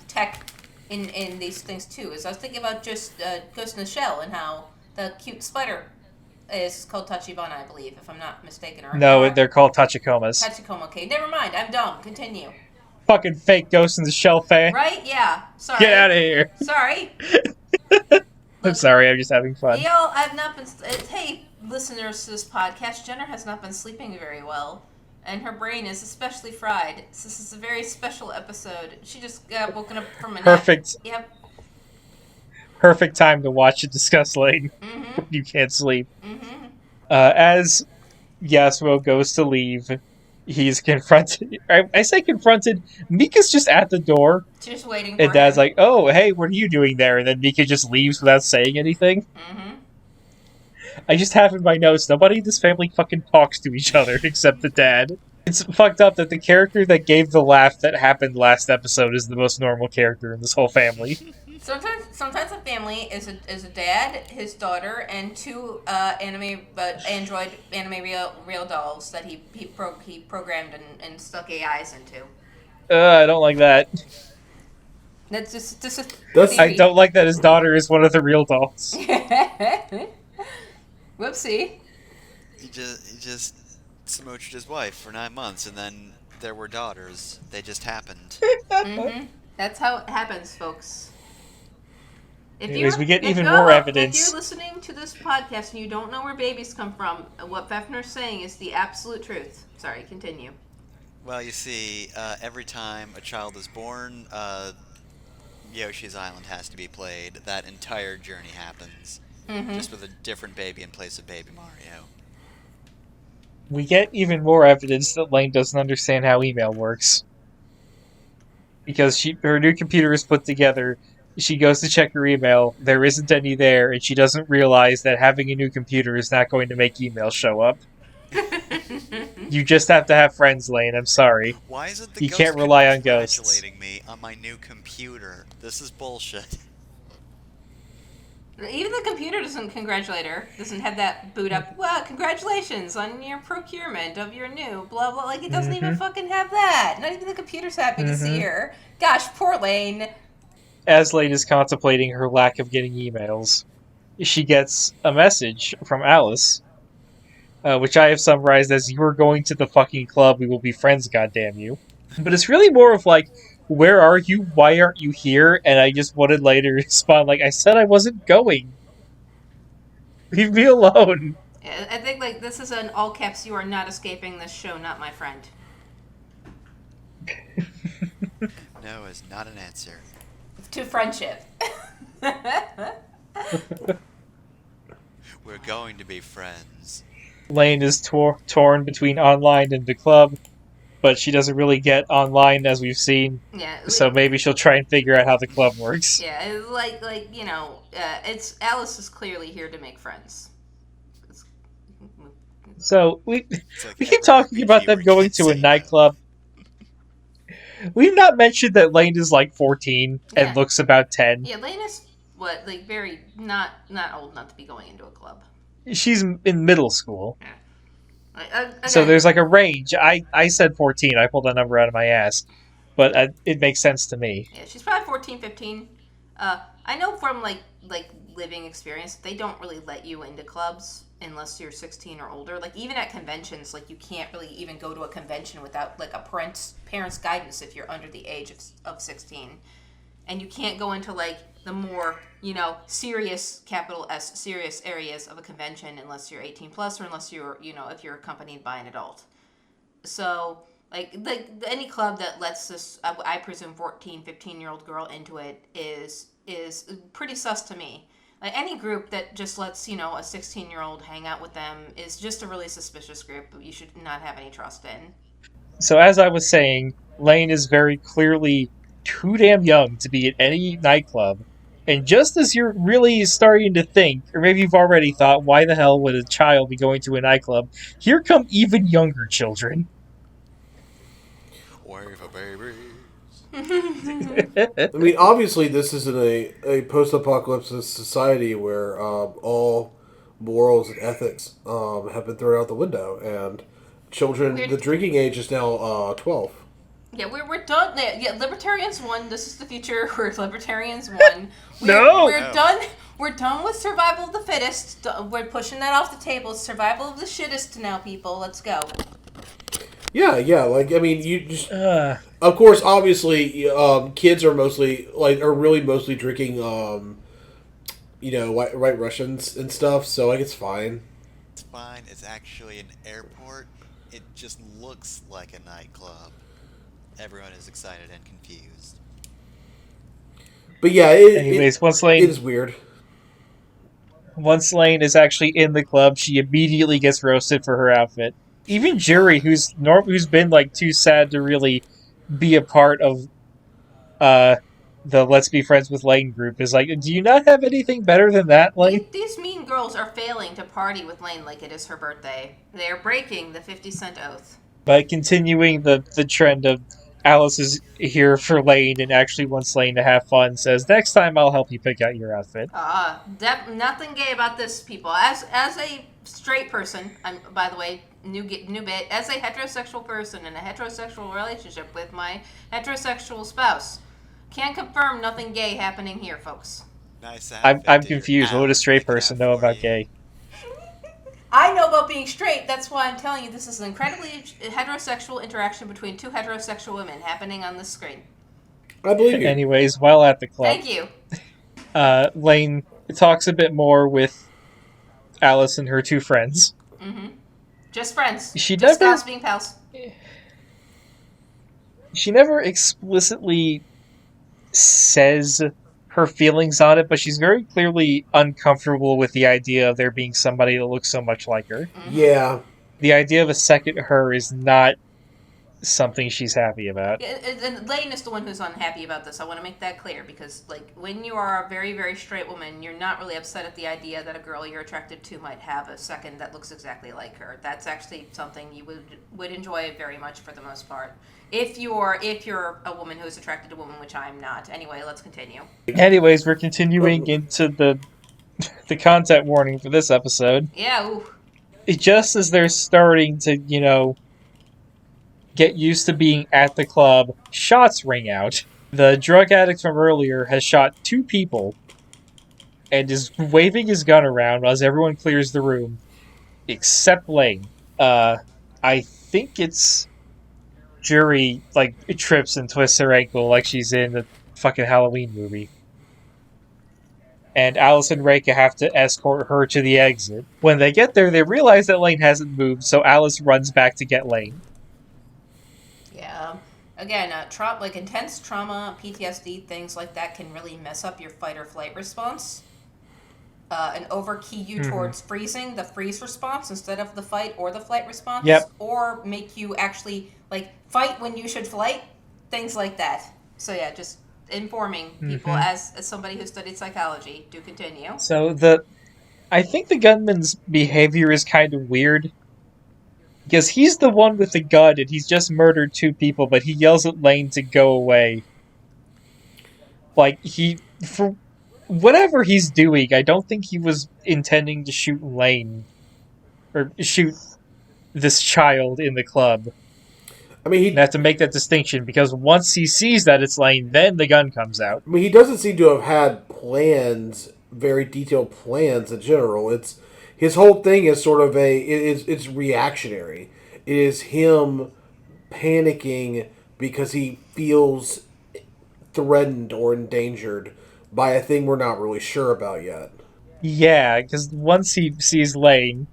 tech in these things too. As I was thinking about just Ghost in the Shell and how the cute spider is called Tachibana, I believe, if I'm not mistaken. No, they're called Tachikomas. Tachikoma, okay. Never mind, I'm dumb. Continue. Fucking fake Ghost in the Shell fan. Right? Yeah. Sorry. Get out of here. Sorry. I'm sorry, I'm just having fun. Y'all, I've not been... hey, listeners to this podcast, Jenner has not been sleeping very well. And her brain is especially fried. So this is a very special episode. She just got woken up from a nap. Perfect. Yep. Perfect time to watch and discuss Lain. Mm-hmm. You can't sleep. Mm-hmm. As Yasuo goes to leave, he's confronted. I say confronted. Mika's just at the door. Just waiting for And Dad's him. like, "Oh, hey, what are you doing there?" And then Mika just leaves without saying anything. Mm-hmm. I just have in my notes, nobody in this family fucking talks to each other except the dad. It's fucked up that the character that gave the laugh that happened last episode is the most normal character in this whole family. Sometimes a family is a dad, his daughter, and two android anime real dolls that he programmed and stuck AIs into. I don't like that. That's just a That's- I don't like that his daughter is one of the real dolls. Whoopsie. He just smooched his wife for 9 months, and then there were daughters. They just happened. Mm-hmm. That's how it happens, folks. Anyways, we get even more evidence. If you're listening to this podcast and you don't know where babies come from, what Fefner's saying is the absolute truth. Sorry, continue. Well, you see, every time a child is born, Yoshi's Island has to be played. That entire journey happens. Mm-hmm. Just with a different baby in place of Baby Mario. We get even more evidence that Lain doesn't understand how email works. because her new computer is put together. She goes to check her email. There isn't any there, and she doesn't realize that having a new computer is not going to make emails show up. You just have to have friends, Lain. I'm sorry. Why isn't the You ghost can't rely on ghosts. congratulating me on my new computer? This is bullshit. Even the computer doesn't congratulate her. Doesn't have that boot up. Well, congratulations on your procurement of your new blah blah. Like it doesn't even fucking have that. Not even the computer's happy to see her. Gosh, poor Lain. As Lain is contemplating her lack of getting emails, she gets a message from Alice, which I have summarized as, "You are going to the fucking club. We will be friends, goddamn you." But it's really more of like, "Where are you? Why aren't you here?" And I just wanted Lain to respond like, "I said I wasn't going. Leave me alone." I think like this is an all caps. You are not escaping this show, not my friend. No is not an answer. To friendship. We're going to be friends. Lain is torn between online and the club, but she doesn't really get online, as we've seen. Yeah. So maybe she'll try and figure out how the club works. Yeah, it's like you know, it's Alice is clearly here to make friends. So we Like keep talking about them going to a nightclub. We've not mentioned that Lain is like 14 and Yeah. looks about 10. Yeah, Lain is like very not old enough to be going into a club. She's in middle school. Like, So again, there's like a range. I said 14. I pulled that number out of my ass. But it makes sense to me. yeah, she's probably 14, 15. I know from like living experience, they don't really let you into clubs unless you're 16 or older. Like even at conventions, like you can't really even go to a convention without like a parent's guidance if you're under the age of 16. And you can't go into like the more, you know, serious, capital S, serious areas of a convention unless you're 18 plus or unless you're, you know, if you're accompanied by an adult. So like any club that lets this, I presume 14, 15-year-old girl into it is pretty sus to me. Like any group that just lets, you know, a 16-year-old hang out with them is just a really suspicious group you should not have any trust in. So as I was saying, Lain is very clearly too damn young to be at any nightclub. And just as you're really starting to think, or maybe you've already thought, why the hell would a child be going to a nightclub? Here come even younger children. Wave a baby. I mean, obviously, this isn't a post-apocalyptic society where all morals and ethics have been thrown out the window, and children, the drinking age is now 12. Yeah, we're done. Yeah, libertarians won. This is the future where libertarians won. No! We're done. We're done with survival of the fittest. We're pushing that off the table. Survival of the shittest now, people. Let's go. Yeah, like, I mean, you just... Of course, obviously, kids are really mostly drinking, you know, White Russians and stuff, so, like, it's fine. It's fine. It's actually an airport. It just looks like a nightclub. Everyone is excited and confused. But yeah, once Lain... it is weird. Once Lain is actually in the club, she immediately gets roasted for her outfit. Even Jury, who's been like too sad to really be a part of the Let's Be Friends with Lain group, is like, do you not have anything better than that, Lain? These mean girls are failing to party with Lain like it is her birthday. They are breaking the 50-cent oath. By continuing the trend of Alice is here for Lain and actually wants Lain to have fun, says, next time I'll help you pick out your outfit. Nothing gay about this, people. As a straight person, by the way, new bit, as a heterosexual person in a heterosexual relationship with my heterosexual spouse, can confirm nothing gay happening here, folks. Nice. I'm confused. What would a straight person know about gay? I know about being straight. That's why I'm telling you this is an incredibly heterosexual interaction between two heterosexual women happening on this screen. I believe you. Anyways, while at the club, Thank you. Lain talks a bit more with Alice and her two friends. Mm-hmm. Just friends. She Just never- pals being pals. She never explicitly says her feelings on it, but she's very clearly uncomfortable with the idea of there being somebody that looks so much like her. Yeah. The idea of a second her is not something she's happy about. Yeah, and Lain is the one who's unhappy about this. I want to make that clear because, like, when you are a very, very straight woman, you're not really upset at the idea that a girl you're attracted to might have a second that looks exactly like her. That's actually something you would enjoy very much for the most part. If you're a woman who's attracted to a woman, which I'm not. Anyway, let's continue. Anyways, we're continuing into the content warning for this episode. Yeah. Ooh. Just as they're starting to, get used to being at the club, shots ring out. The drug addict from earlier has shot 2 people and is waving his gun around as everyone clears the room, except Lain. I think it's Jury, like, trips and twists her ankle like she's in the fucking Halloween movie. And Alice and Reika have to escort her to the exit. When they get there, they realize that Lain hasn't moved, so Alice runs back to get Lain. Yeah. Again, like intense trauma, PTSD, things like that can really mess up your fight or flight response. And overkey you towards freezing, the freeze response instead of the fight or the flight response. Yep. Or make you actually, like, fight when you should flight. Things like that. So yeah, just informing people as somebody who studied psychology. Do continue. So I think the gunman's behavior is kind of weird. Because he's the one with the gun and he's just murdered 2 people, but he yells at Lain to go away. Like, for whatever he's doing, I don't think he was intending to shoot Lain. Or shoot this child in the club. I mean, You have to make that distinction, because once he sees that it's Lain, then the gun comes out. I mean, he doesn't seem to have had plans, very detailed plans in general. It's his whole thing is sort of it's reactionary. It is him panicking because he feels threatened or endangered by a thing we're not really sure about yet. Yeah, because once he sees Lain,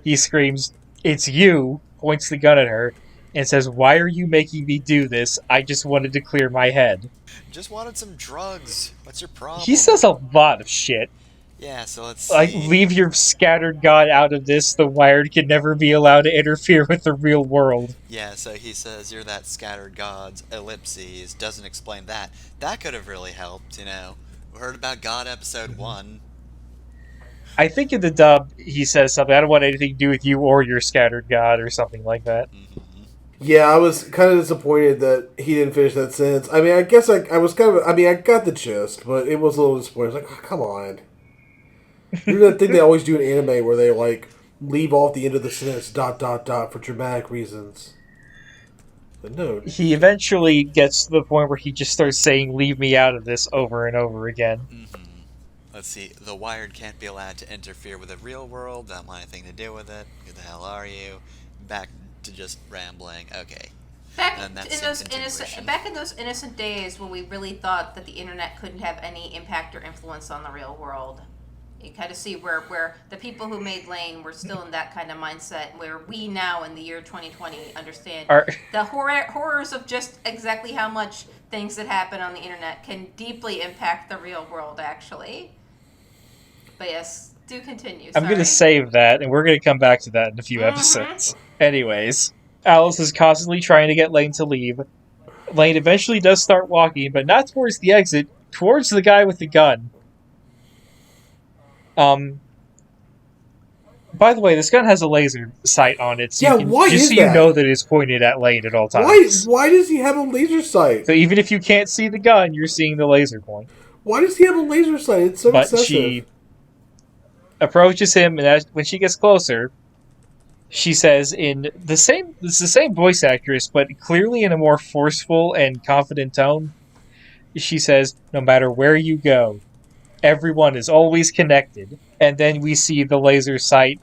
he screams, "It's you!" points the gun at her, and says, "Why are you making me do this? I just wanted to clear my head." Just wanted some drugs. What's your problem? He says a lot of shit. Yeah, so let's Like, see. leave your scattered god out of this, the Wired can never be allowed to interfere with the real world. Yeah, so he says, you're that scattered gods, ellipses, doesn't explain that. That could have really helped, you know. We heard about God episode 1. I think in the dub, he says something, "I don't want anything to do with you or your scattered god," or something like that. Yeah, I was kind of disappointed that he didn't finish that sentence. I mean, I guess I was kind of... I mean, I got the gist, but it was a little disappointing. I was like, oh, come on. You know that thing they always do in anime where they, like, leave off the end of the sentence, ... for dramatic reasons. But no. He eventually gets to the point where he just starts saying, "Leave me out of this," over and over again. Let's see. The Wired can't be allowed to interfere with the real world. Don't want anything to do with it. Who the hell are you? Back to just rambling. Okay. And that's Back in those innocent days when we really thought that the internet couldn't have any impact or influence on the real world. You kind of see where the people who made Lain were still in that kind of mindset, where we now in the year 2020 understand the horrors of just exactly how much things that happen on the internet can deeply impact the real world, actually. But yes, do continue. I'm going to save that, and we're going to come back to that in a few episodes. Anyways, Alice is constantly trying to get Lain to leave. Lain eventually does start walking, but not towards the exit, towards the guy with the gun. By the way, this gun has a laser sight on it, so why is so that? you know that it's pointed at Lain at all times. Why does he have a laser sight? So even if you can't see the gun, you're seeing the laser point. Why does he have a laser sight? It's so excessive. She approaches him, and when she gets closer, she says it's the same voice actress, but clearly in a more forceful and confident tone. She says, "No matter where you go, everyone is always connected." And then we see the laser sight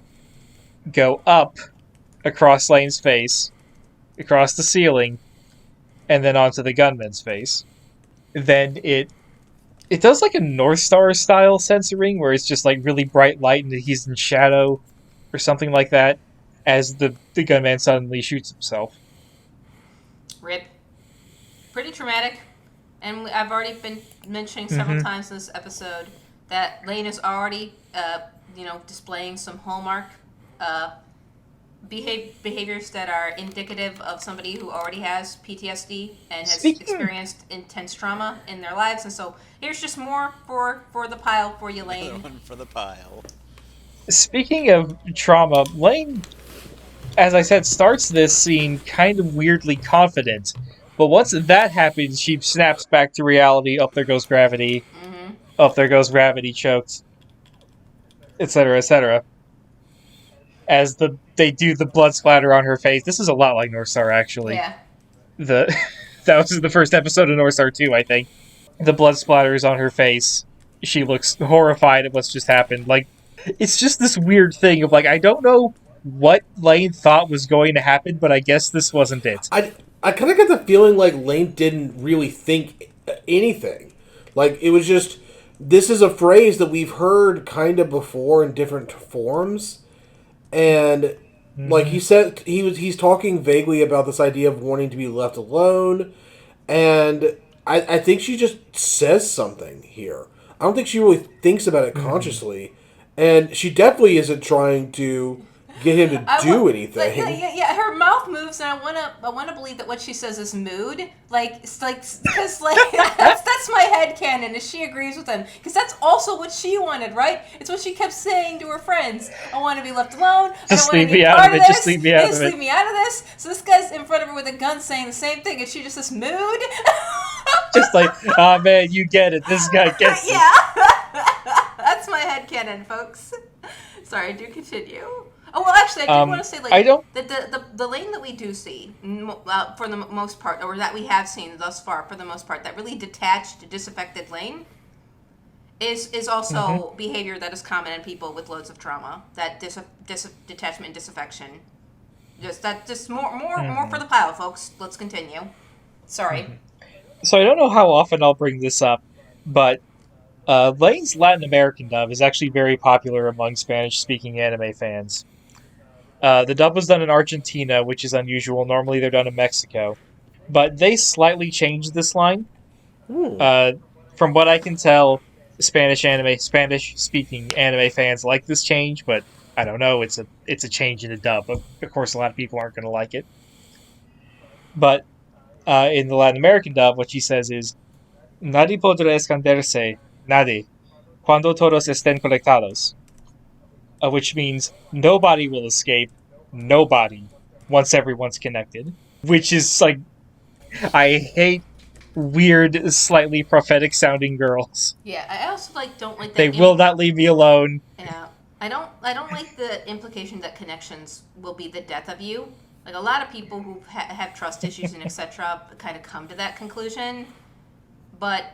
go up across Lane's face, across the ceiling, and then onto the gunman's face. Then it does like a North Star style censoring, where it's just like really bright light and he's in shadow, or something like that, as the gunman suddenly shoots himself. Rip. Pretty traumatic. And I've already been mentioning several times in this episode that Lain is already, displaying some hallmark behaviors that are indicative of somebody who already has PTSD and has Speaking experienced intense trauma in their lives. And so here's just more for the pile for you, Another Lain. one for the pile. speaking of trauma, Lain, as I said, starts this scene kind of weirdly confident. But once that happens, she snaps back to reality. Up there goes gravity. Mm-hmm. Up there goes gravity, choked, etc., etc. As they do the blood splatter on her face. This is a lot like North Star, actually. Yeah. The that was the first episode of North Star 2, I think. The blood splatters on her face. She looks horrified at what's just happened. Like, it's just this weird thing of, like, I don't know what Lain thought was going to happen, but I guess this wasn't it. I kind of get the feeling like Lane didn't really think anything. Like, it was just, this is a phrase that we've heard kind of before in different forms. And like he said, he's talking vaguely about this idea of wanting to be left alone, and I think she just says something here. I don't think she really thinks about it consciously, and she definitely isn't trying to get him to do anything. Yeah. Her mouth moves, and I wanna believe that what she says is mood. Because that's my headcanon, is she agrees with him, because that's also what she wanted, right? It's what she kept saying to her friends. I want to be left alone. Just I don't want leave to be me out part of of it. this. Just leave me out of Just it. leave me out of this. So this guy's in front of her with a gun saying the same thing, and she just says mood. Just like, ah, man, you get it. This guy gets it. Yeah. That's my headcanon, folks. Sorry, do continue. Oh, well, actually, I did want to say, like, I don't. the Lain that we do see, for the most part, or that we have seen thus far, for the most part, that really detached, disaffected Lain, is also behavior that is common in people with loads of trauma. That detachment and disaffection. Just more for the pile, folks. Let's continue. Sorry. So I don't know how often I'll bring this up, but Lane's Latin American dub is actually very popular among Spanish-speaking anime fans. The dub was done in Argentina, which is unusual. Normally they're done in Mexico. But they slightly changed this line. From what I can tell, Spanish-speaking anime fans like this change, but I don't know. It's a change in the dub. Of course, a lot of people aren't going to like it. But in the Latin American dub, what she says is, Nadie podrá esconderse, nadie, cuando todos estén conectados. Which means nobody will escape, nobody, once everyone's connected. Which is like, I hate weird, slightly prophetic sounding girls. Yeah, I also don't like that. They will not leave me alone. Yeah, I don't like the implication that connections will be the death of you. Like, a lot of people who have trust issues and etc. kind of come to that conclusion, but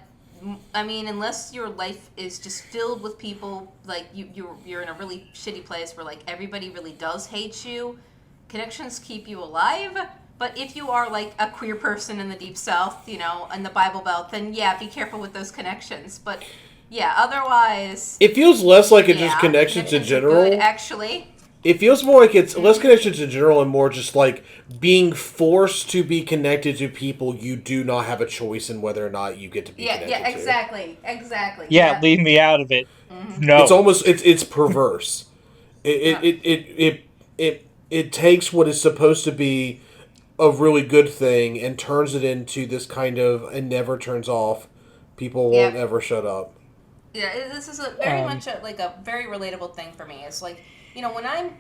I mean, unless your life is just filled with people, like you're in a really shitty place where like everybody really does hate you, connections keep you alive. But if you are like a queer person in the Deep South, in the Bible Belt, then yeah, be careful with those connections. But yeah, otherwise, It feels less like it's just connections in it's general. good, actually. It feels more like it's less connections in general and more just like being forced to be connected to people you do not have a choice in whether or not you get to be connected Yeah, to. exactly. Yeah, leave me out of it. No. It's almost it's perverse. It takes what is supposed to be a really good thing and turns it into this kind of and never turns off. People won't ever shut up. Yeah, this is very much a very relatable thing for me. It's like, when I'm,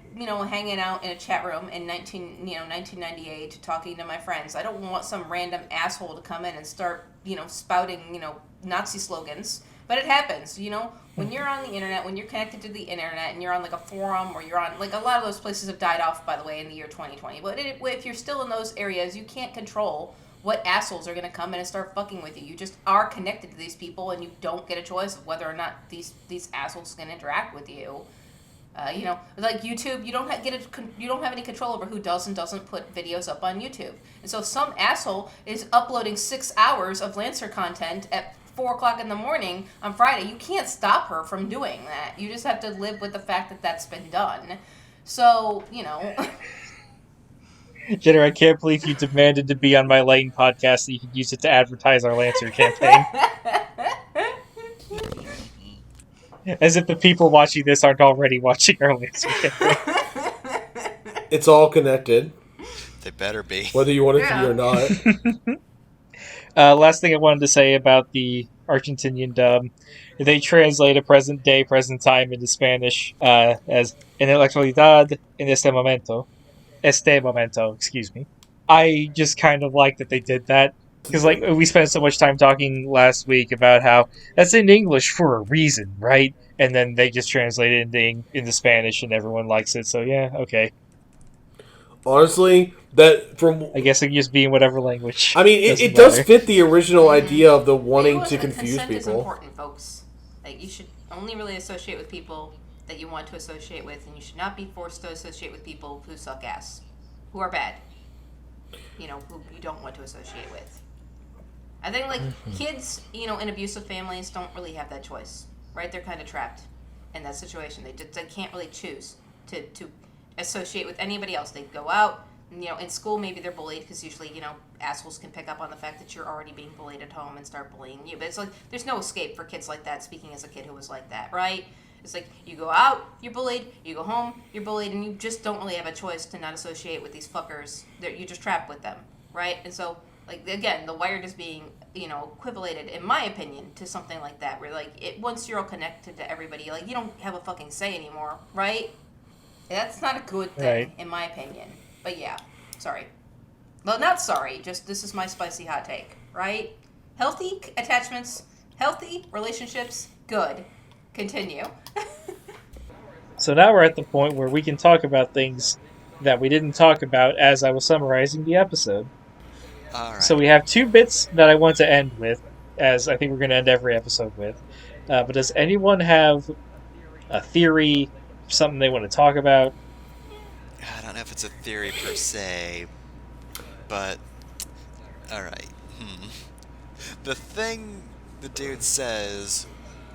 hanging out in a chat room in 1998 talking to my friends, I don't want some random asshole to come in and start, spouting, Nazi slogans. But it happens, when you're on the internet, when you're connected to the internet and you're on like a forum or you're on, like, a lot of those places have died off, by the way, in the year 2020. But if you're still in those areas, you can't control what assholes are going to come in and start fucking with you. You just are connected to these people and you don't get a choice of whether or not these assholes can interact with you. Like YouTube, you don't have any control over who does and doesn't put videos up on YouTube. And so some asshole is uploading 6 hours of Lancer content at 4 o'clock in the morning on Friday. You can't stop her from doing that. You just have to live with the fact that that's been done. So, Jenner, I can't believe you demanded to be on my Lain podcast so you could use it to advertise our Lancer campaign. As if the people watching this aren't already watching our Lancer campaign. It's all connected, They better be. whether you want it to be Yeah. or not. Last thing I wanted to say about the Argentinian dub, they translate a present day, present time into Spanish as en la actualidad en este momento, excuse me. I just kind of like that they did that because like we spent so much time talking last week about how that's in English for a reason, right? And then they just translate it into Spanish and everyone likes it. So yeah, okay. Honestly, that from I guess it can just be in whatever language. I mean, Doesn't it does matter. fit the original idea of the Maybe wanting was to the confuse consent is people. important, folks. Like, you should only really associate with people that you want to associate with, and you should not be forced to associate with people who suck ass, who are bad. You know, who you don't want to associate with. I think, like, kids, you know, in abusive families don't really have that choice, right? They're kind of trapped in that situation. They can't really choose to associate with anybody else. They go out, and, you know, in school maybe they're bullied because usually, you know, assholes can pick up on the fact that you're already being bullied at home and start bullying you. But it's like, there's no escape for kids like that, speaking as a kid who was like that, right? It's like, you go out, you're bullied, you go home, you're bullied, and you just don't really have a choice to not associate with these fuckers. You're just trapped with them, right? And so, like, again, The Wired is being, you know, equivalated, in my opinion, to something like that, where, like, once you're all connected to everybody, like, you don't have a fucking say anymore, right? That's not a good thing, Right. in my opinion. But yeah, sorry. Well, not sorry, just this is my spicy hot take, right? Healthy attachments, healthy relationships, good. Continue. So now we're at the point where we can talk about things that we didn't talk about as I was summarizing the episode. Alright. So we have two bits that I want to end with, as I think we're going to end every episode with. But does anyone have a theory, something they want to talk about? I don't know if it's a theory per se, but alright. The thing the dude says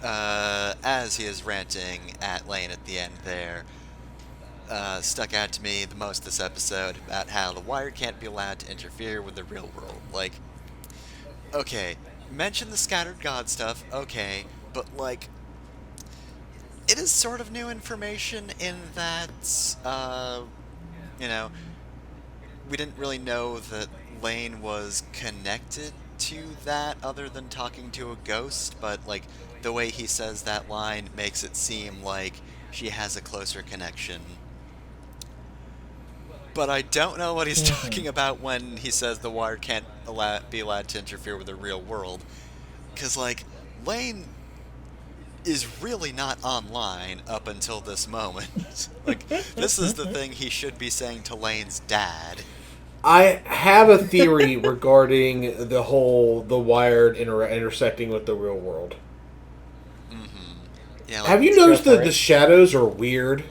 as he is ranting at Lain at the end there stuck out to me the most this episode about how the Wired can't be allowed to interfere with the real world. Like, okay, mention the scattered god stuff, okay, but like, it is sort of new information in that, you know, we didn't really know that Lain was connected to that other than talking to a ghost, but like the way he says that line makes it seem like she has a closer connection. But I don't know what he's talking about when he says the Wired can't be allowed to interfere with the real world. Because, like, Lain is really not online up until this moment. Like, this is the thing he should be saying to Lane's dad. I have a theory regarding the Wired intersecting with the real world. Yeah, like, Have you Let's go noticed for that it. the shadows are weird?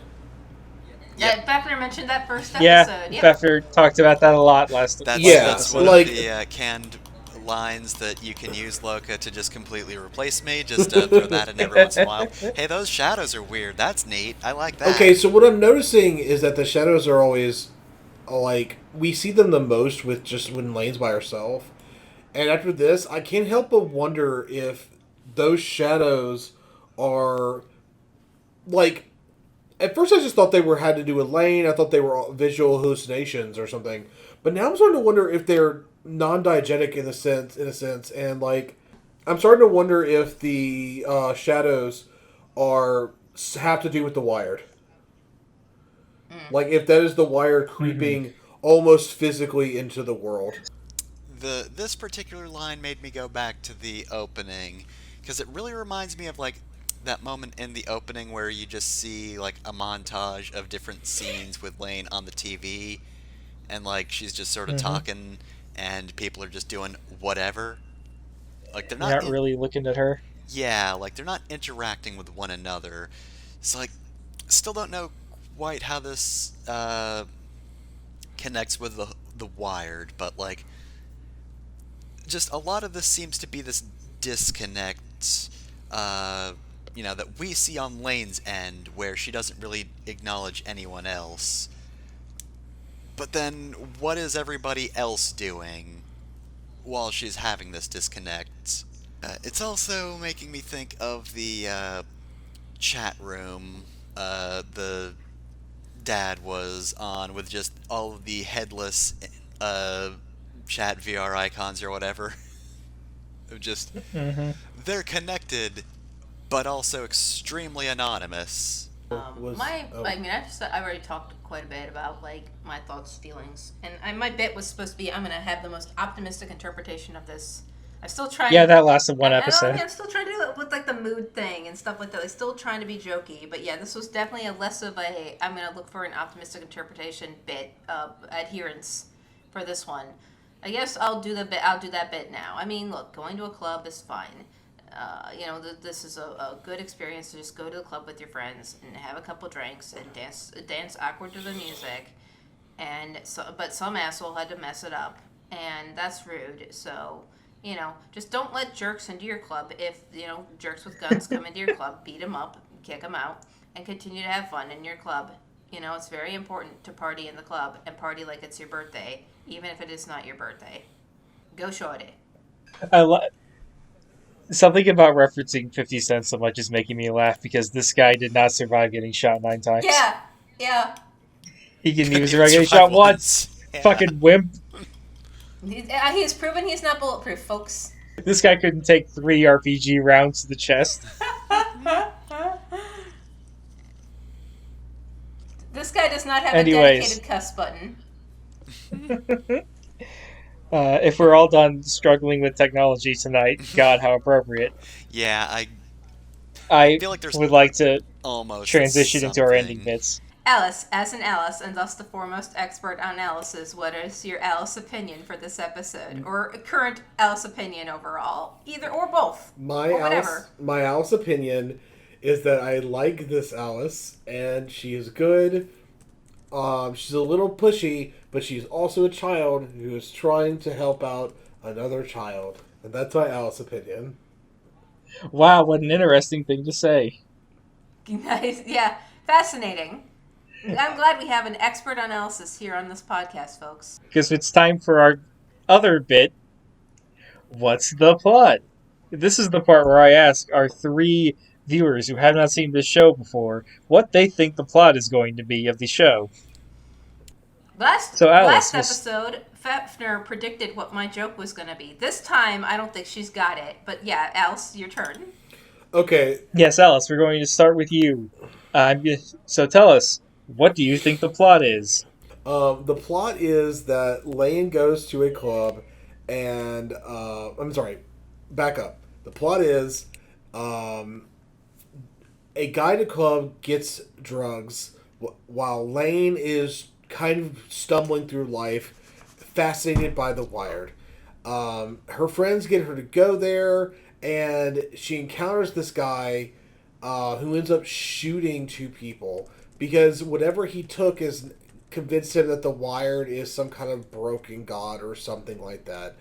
Yeah. Befner mentioned that first Yeah, episode. Yep. Pfeffer talked about that a lot last Yeah, that's episode. one like- of the canned lines that you can use Loka to just completely replace me. Just throw that in every once in a while. Hey, those shadows are weird. That's neat. I like that. Okay, so what I'm noticing is that the shadows are always like we see them the most with just when Lane's by herself. And after this, I can't help but wonder if those shadows are like at first I just thought they had to do with Lane. I thought they were visual hallucinations or something. But now I'm starting to wonder if they're non-diegetic in a sense, and like I'm starting to wonder if the shadows have to do with the Wired. Like if that is the Wired creeping almost physically into the world. This particular line made me go back to the opening because it really reminds me of like that moment in the opening where you just see like a montage of different scenes with Lain on the TV, and like she's just sort of talking and people are just doing whatever. Like they're You're not really looking at her. Yeah, like they're not interacting with one another. So like, still don't know quite how this connects with the Wired, but like, just a lot of this seems to be this disconnect. You know, that we see on Lane's end, where she doesn't really acknowledge anyone else. But then, what is everybody else doing while she's having this disconnect? It's also making me think of the chat room, the dad was on with just all of the headless uh, chat VR icons or whatever. Just Hmm. they're connected, but also extremely anonymous. Was I mean, I already talked quite a bit about like my thoughts, feelings, and my bit was supposed to be I'm gonna have the most optimistic interpretation of this. I'm still Yeah, trying. that lasted one I mean, episode. I'm still trying to do it with like the mood thing and stuff like that. Like, still trying to be jokey, but yeah, this was definitely a less of a I'm gonna look for an optimistic interpretation bit adherence for this one. I guess I'll do the bit. I'll do that bit now. I mean, look, going to a club is fine. This is a good experience to just go to the club with your friends and have a couple drinks and dance awkward to the music. But some asshole had to mess it up, and that's rude. So, just don't let jerks into your club. If jerks with guns come into your club, beat them up, kick them out, and continue to have fun in your club. It's very important to party in the club and party like it's your birthday, even if it is not your birthday. Go shorty. I li- Something about referencing 50 Cent so much is making me laugh because this guy did not survive getting shot 9 times. Yeah, yeah. He can Couldn't even even survive getting survive shot once. once. Yeah. Fucking wimp. He's proven he's not bulletproof, folks. This guy couldn't take 3 RPG rounds to the chest. This guy does not have a Anyways. dedicated cuss button. If we're all done struggling with technology tonight, God, how appropriate. Yeah, I I feel like there's would like to almost transition into our ending something. bits. Alice, as an Alice, and thus the foremost expert on Alice's, what is your Alice opinion for this episode? Or current Alice opinion overall? Either or both. my or whatever. My Alice opinion is that I like this Alice, and she is good. She's a little pushy, but she's also a child who is trying to help out another child, and that's my Alice opinion. Wow, what an interesting thing to say. Nice. Yeah, fascinating. I'm glad we have an expert on Alice's here on this podcast, folks. Because it's time for our other bit. What's the plot? This is the part where I ask our 3 viewers who have not seen this show before what they think the plot is going to be of the show. Last Alice, episode, Fefner predicted what my joke was going to be. This time, I don't think she's got it. But yeah, Alice, your turn. Okay, Yes, Alice, we're going to start with you. So tell us, what do you think the plot is? the plot is that Lain goes to a club, and I'm sorry, back up. The plot is a guy at a club gets drugs while Lain is kind of stumbling through life, fascinated by the Wired. Her friends get her to go there, and she encounters this guy who ends up shooting 2 people because whatever he took is convinced him that the Wired is some kind of broken god or something like that.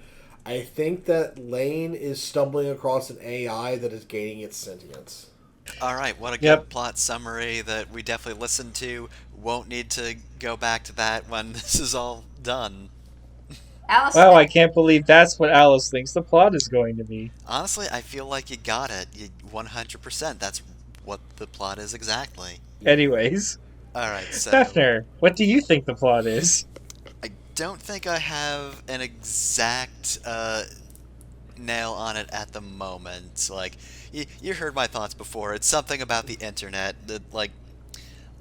I think that Lain is stumbling across an AI that is gaining its sentience. All right, what a good Yep. plot summary that we definitely listened to. Won't need to go back to that when this is all done. Alice. Wow, I can't believe that's what Alice thinks the plot is going to be. Honestly, I feel like you got it. 100%. That's what the plot is exactly. Anyways, All right, so Fefner, what do you think the plot is? I don't think I have an exact nail on it at the moment. Like, you heard my thoughts before. It's something about the internet that, like,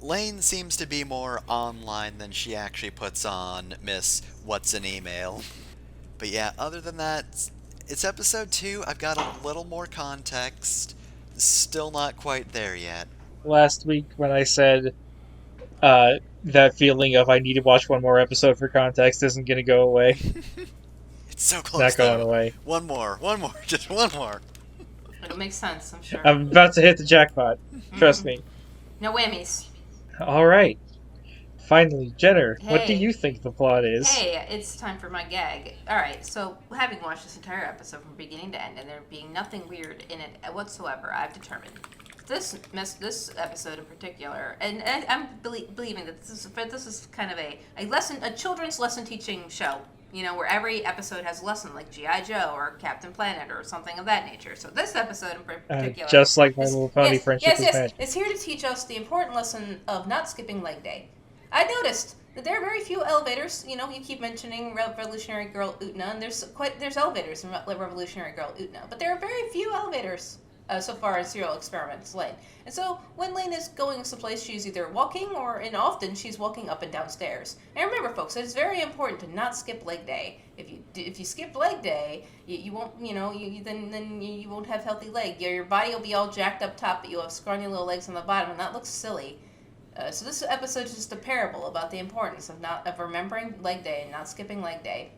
Lain seems to be more online than she actually puts on Miss What's an Email. But yeah, other than that, it's episode 2. I've got a little more context. Still not quite there yet. Last week when I said that feeling of I need to watch one more episode for context isn't going to go away. It's so It's close. not going though. away. One more, just one more. It'll make sense, I'm sure. I'm about to hit the jackpot. Trust me. No whammies. All right. Finally, Jenner, what do Hey. you think the plot is? Hey, it's time for my gag. Alright, so having watched this entire episode from beginning to end and there being nothing weird in it whatsoever, I've determined this episode in particular, and I'm believing that this is kind of a children's lesson teaching show, where every episode has a lesson, like G.I. Joe or Captain Planet or something of that nature. So this episode in particular, Just like My is- Little Pony yes, Friendship yes, is yes, Magic. it's here to teach us the important lesson of not skipping leg day. I noticed that there are very few elevators. You know, you keep mentioning Revolutionary Girl Utna, and there's elevators in Revolutionary Girl Utna, but there are very few elevators so far as Serial Experiments Lain. And so when Lain is going someplace, she's either walking and often she's walking up and down stairs. And remember, folks, it's very important to not skip leg day. If you skip leg day, you won't then you won't have healthy leg. Your body will be all jacked up top, but you'll have scrawny little legs on the bottom, and that looks silly. So this episode is just a parable about the importance of remembering leg day and not skipping leg day.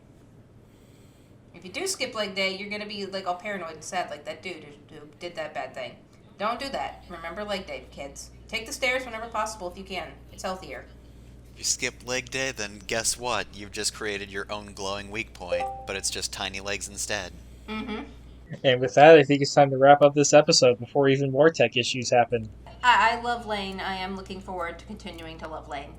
If you do skip leg day, you're gonna be like all paranoid and sad like that dude who did that bad thing. Don't do that. Remember leg day, kids. Take the stairs whenever possible if you can. It's healthier. If you skip leg day, then guess what? You've just created your own glowing weak point, but it's just tiny legs instead. Mm-hmm. And with that, I think it's time to wrap up this episode before even more tech issues happen. I love Lain. I am looking forward to continuing to love Lain.